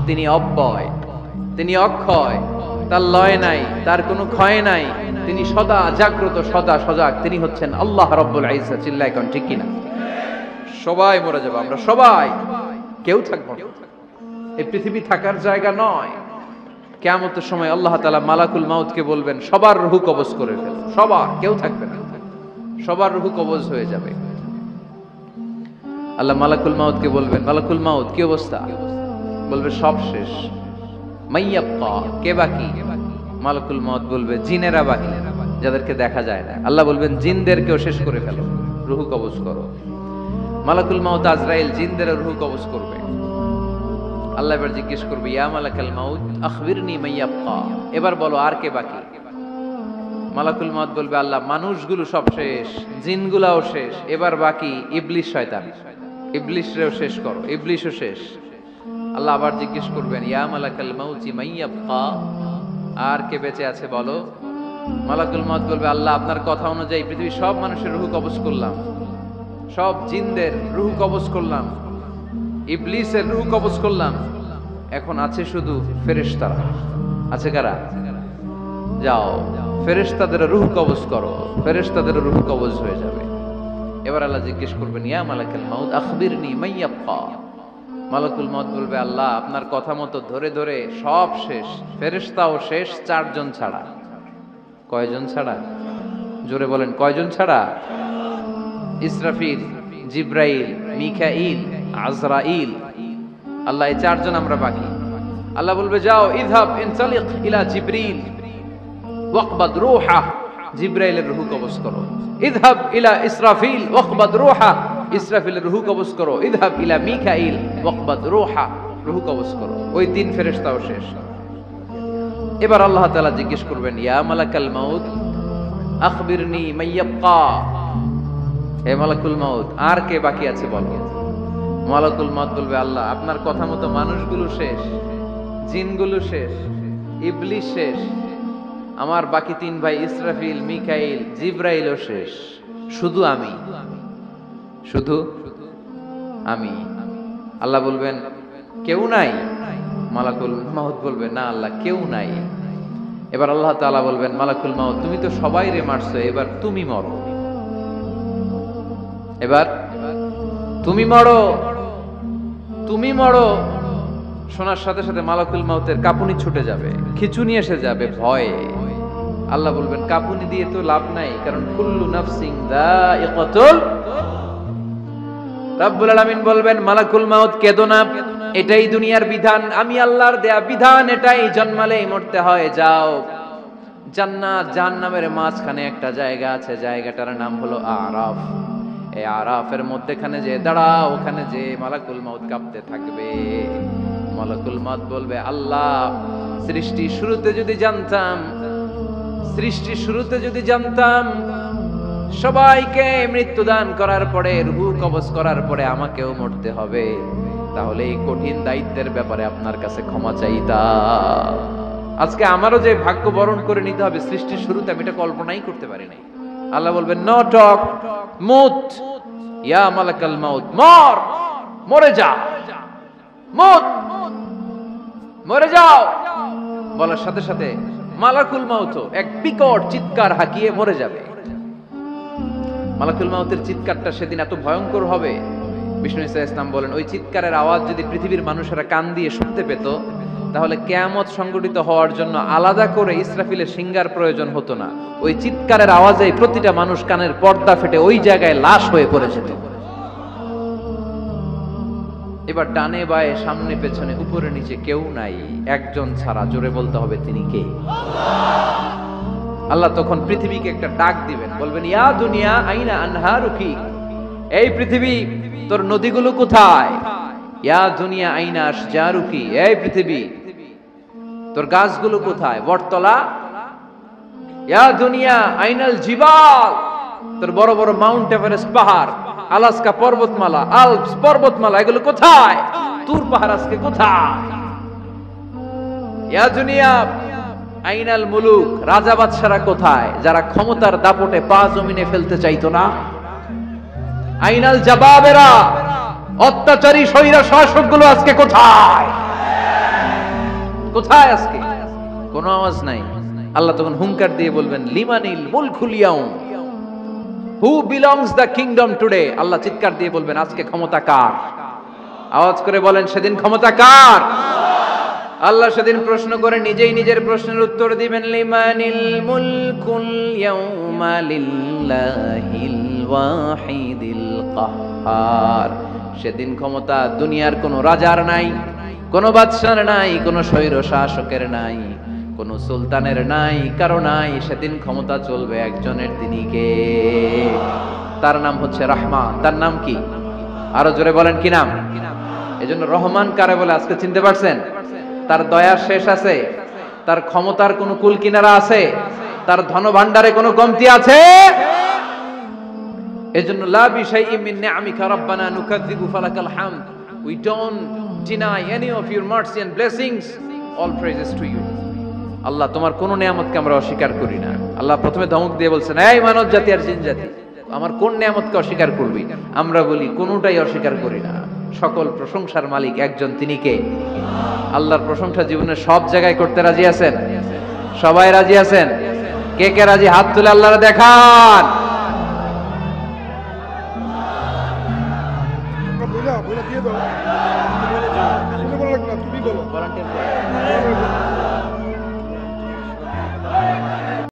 তিনি অব্যয়, তিনি অক্ষয়, তার লয় নাই, তার কোনো ক্ষয় নাই, তিনি সদা জাগ্রত, সদা সজাগ, তিনি হচ্ছেন আল্লাহ রাব্বুল ইজ্জত। চিল্লায় কোন ঠিক কিনা? সবাই মরে যাবো আমরা, সবাই, কেউ থাকবো না। এই পৃথিবী থাকার জায়গা নয়। কিয়ামতের সময় আল্লাহ তাআলা মালাকুল মাউতকে বলবেন সবার রূহ কবজ করে ফেলো, সবার, কেউ থাকবে না, সবার রূহ কবজ হয়ে যাবে। আল্লাহ মালাকুল মাউতকে বলবেন মালাকুল মাউত কি অবস্থা? বলবে সব শেষ। মাইয়াবকা, কে বাকি? মালাকুল মাউত বলবে জিনেরা বাকি, যাদেরকে দেখা যায় না। আল্লাহ বলবেন জিনদেরকেও শেষ করে ফেলো, রূহ কবজ করো। মালাকুল মাউত আজরাইল জিনদের রূহ কবজ করবে। আল্লাহ এবার জিজ্ঞেস করবে ইয়া মালাকাল মাউত আখবিরনি মাইয়াবকা, এবার বলো আর কে বাকি? মালাকুল মাউত বলবে আল্লাহ মানুষগুলো সব শেষ, জিনগুলাও শেষ, এবার বাকি ইবলিস শয়তান, ইবলিসরেও শেষ করো, ইবলিসও শেষ। আল্লাহ আবার জিজ্ঞেস করবেন ইয়া মালাকাল মাউতি মাইয়াবকা, আর কে বেঁচে আছে বলো? মালাকুল মাউত বলবে আল্লাহ আপনার কথা অনুযায়ী পৃথিবীর সব মানুষের রূহ কবজ করলাম, সব জিনদের রূহ কবজ করলাম, ইবলিসের রূহ কবজ করলাম, এখন আছে শুধু ফেরেশতারা। আছে কারা? যাও ফেরেশতাদের রূহ কবজ করো, ফেরেশতাদের রূহ কবজ হয়ে যাবে। এবার আল্লাহ জিজ্ঞেস করবেন, ইয়া মালাকুল মাউত আখবিরনি মাইয়াবকা। মালাকুল মাউত বলবে, আল্লাহ আপনার কথা মতো ধরে ধরে সব শেষ, ফেরেশতাও শেষ, 4 জন ছাড়া। কয়জন ছাড়া? জোরে বলেন, কয়জন ছাড়া? ইসরাফিল, জিব্রাইল, মিকাইল, আজরাইল। আল্লাহ এই 4 জন আমরা বাকি। আল্লাহ বলবে, যাও ইযহাব ইনতালিক ইলা জিবরিল ওয়াকবাদ রূহা, জিব্রাইলের রূহ কবজ করো। ইযহাব ইলা ইসরাফিল ওয়াকবাদ রূহা, ইসরাফিলের রূহ কবজ করো। ইযহাব ইলা মিকাইল ওয়াকবাদ রূহা, রূহ কবজ করো। ওই 3 ফেরেশতাও শেষ। এবার আল্লাহ তাআলা জিজ্ঞেস করবেন, ইয়া মালাকাল মাউত আখবিরনি মাইয়াবকা। হে মালাকুল মাউত, আর কে বাকি আছে বলো। মালাকুল মাউত বলবে, আল্লাহ আপনার কথা মতো মানুষগুলো শেষ, জিনগুলো শেষ, ইবলিস শেষ, আমার বাকি 3 ভাই ইসরাফিল, মিকাইল, জিব্রাইলও শেষ, শুধু আমি, শুধু আমি। আল্লাহ বলবেন, কেউ নাই? মালাকুল মাউত বলবে, না আল্লাহ কেউ নাই। এবার আল্লাহ তাআলা বলবেন, মালাকুল মাউত তুমি তো সবাই রে মারছো, এবার তুমি মরো, এবার তুমি মরো, তুমি মরো। শোনার সাথে সাথে মালাকুল মাউতের কাঁপুনি ছুটে যাবে, খিঁচুনি এসে যাবে ভয়ে। আল্লাহ বলবেন, কাঁপুনি দিয়ে তো লাভ নাই, কারণ কুল্লু নাফসিন যায়িকাতুল। রব্বুল আলামিন বলবেন, মালাকুল মাউত কেঁদো না, এটাই দুনিয়ার বিধান, আমি আল্লাহর দেয়া বিধান, এটাই জন্মালেই মরতে হয়। যাও, জান্নাত জাহান্নামের মাঝখানে একটা জায়গা আছে, জায়গাটার নাম হলো আরাফ। এই আরাফের মধ্যখানে যে দাঁড়াও, ওখানে যে মালাকুল মাউত কাঁপতে থাকবে। মালাকুল মাউত বলবে, আল্লাহ সৃষ্টি শুরুতে যদি জানতাম, সৃষ্টি শুরুতে যদি জানতাম সবাইকে মৃত্যুদান করার পরে, রূহ কবজ করার পরে আমাকেও মরতে হবে, তাহলে এই কঠিন দায়িত্বের ব্যাপারে আপনার কাছে ক্ষমা চাইতাম। আজকে আমারও যে ভাগ্য বরণ করে নিতে হবে সৃষ্টির শুরুতে, আমি এটা কল্পনাই করতে পারি নাই। আল্লাহ বলবেন, নো টক, মুত ইয়া মালাকাল মাউত, মর, মরে যা, মুত, মরে যাও। বলার সাথে সাথে মালাকুল মাউত এক বিকট চিৎকার হাঁকিয়ে মরে যাবে। মালাকুল মাউতের চিৎকারটা সেদিন এত ভয়ঙ্কর হবে, বিষ্ণু ইসা ইসলাম বলেন, ওই চিৎকারের আওয়াজ যদি পৃথিবীর মানুষেরা কান দিয়ে শুনতে পেত, তাহলে কিয়ামত সংগঠিত হওয়ার জন্য আলাদা করে ইসরাফিলের সিঙ্গার প্রয়োজন হতো না। ওই চিৎকারের আওয়াজে প্রতিটা মানুষ কানের পর্দা ফেটে ওই জায়গায় লাশ হয়ে পড়ে যেত। এবার ডানে বায়ে সামনে পেছনে উপরে নিচে কেউ নাই, একজন ছাড়া। জোরে বলতে হবে, তিনি কে? আল্লাহ তখন পৃথিবীকে একটা ডাক দিবেন, বলবেন, ইয়া দুনিয়া আইনা আনহারুকি, এই পৃথিবী তোর নদীগুলো কোথায়? ইয়া দুনিয়া আইনা আশজারুকি, এই পৃথিবী তোর গাছগুলো কোথায়? বটতলা। ইয়া দুনিয়া আইনাল জিবাল, তোর বড় বড় মাউন্ট এভারেস্ট পাহাড়, আলাস্কা পর্বতমালা, আলপস পর্বতমালা, এগুলো কোথায়? তুর পাহাড় আজকে কোথায়? ইয়া দুনিয়া আইনাল মুলুক, রাজা বাদশারা কোথায়, যারা ক্ষমতার দাপটে পা জমিনে ফেলতে চাইতো না? আইনাল জাবাবেরা, অত্যাচারী স্বৈরা শাসকগুলো আজকে কোথায়? কোথায় আজকে? কোনো আওয়াজ নাই। আল্লাহ তখন হুঙ্কার দিয়ে বলবেন, লিমানিল মুলকুল ইয়াউম, who belongs the kingdom today. আল্লাহ চিৎকার দিয়ে বলবেন, আজকে ক্ষমতা কার? আওয়াজ করে বলেন, সেদিন ক্ষমতা কার? আল্লাহ সেদিন প্রশ্ন করে নিজেই নিজের প্রশ্নের উত্তর দিবেন, লিমানিল মুলকুল ইয়াউমা লিল্লাহিল ওয়াহিদিল কাহ্হার। সেদিন ক্ষমতা দুনিয়ার কোনো রাজার নাই, কোনো বাদশার নাই, কোনো স্বৈর শাসকের নাই, কোনো সুলতানের নাই, কারো নাই। সেদিন ক্ষমতা চলবে একজনের, তিনি কে? তার নাম হচ্ছে রহমান। তার নাম কি? আরো জোরে বলেন, কি নাম? এজন্য রহমান কারে বলে আজকে চিনতে পারছেন? তার দয়ার শেষ আছে? তার ক্ষমতার কোনো কুল কিনারা আছে? তার ধন ভান্ডারে কোনো কমতি আছে? এজন্য লা বিশাইইন মিন নিআমিকা রাব্বানা নুকাযযিবু ফালাকাল হামদ, we don't deny any of your mercy and blessings, all praises to you। আল্লাহ তোমার কোন নিয়ামতকে আমরা অস্বীকার করি না। আল্লাহ প্রথমে ধমক দিয়ে বলছেন, এই মানব জাতি আর জিন জাতি, আমার কোন নিয়ামতকে অস্বীকার করবি? আমরা বলি কোনটাই অস্বীকার করি না। সকল প্রশংসার মালিক একজন, তিনি কে? আল্লাহর প্রশংসা জীবনের সব জায়গায় করতে রাজি আছেন? সবাই রাজি আছেন? কে কে রাজি? হাত তুলে আল্লাহরে দেখান। বইলা বইলা দিয়ে দাও। তুমি বলো লাগবে না, তুমি বলো। ভলান্টিয়ার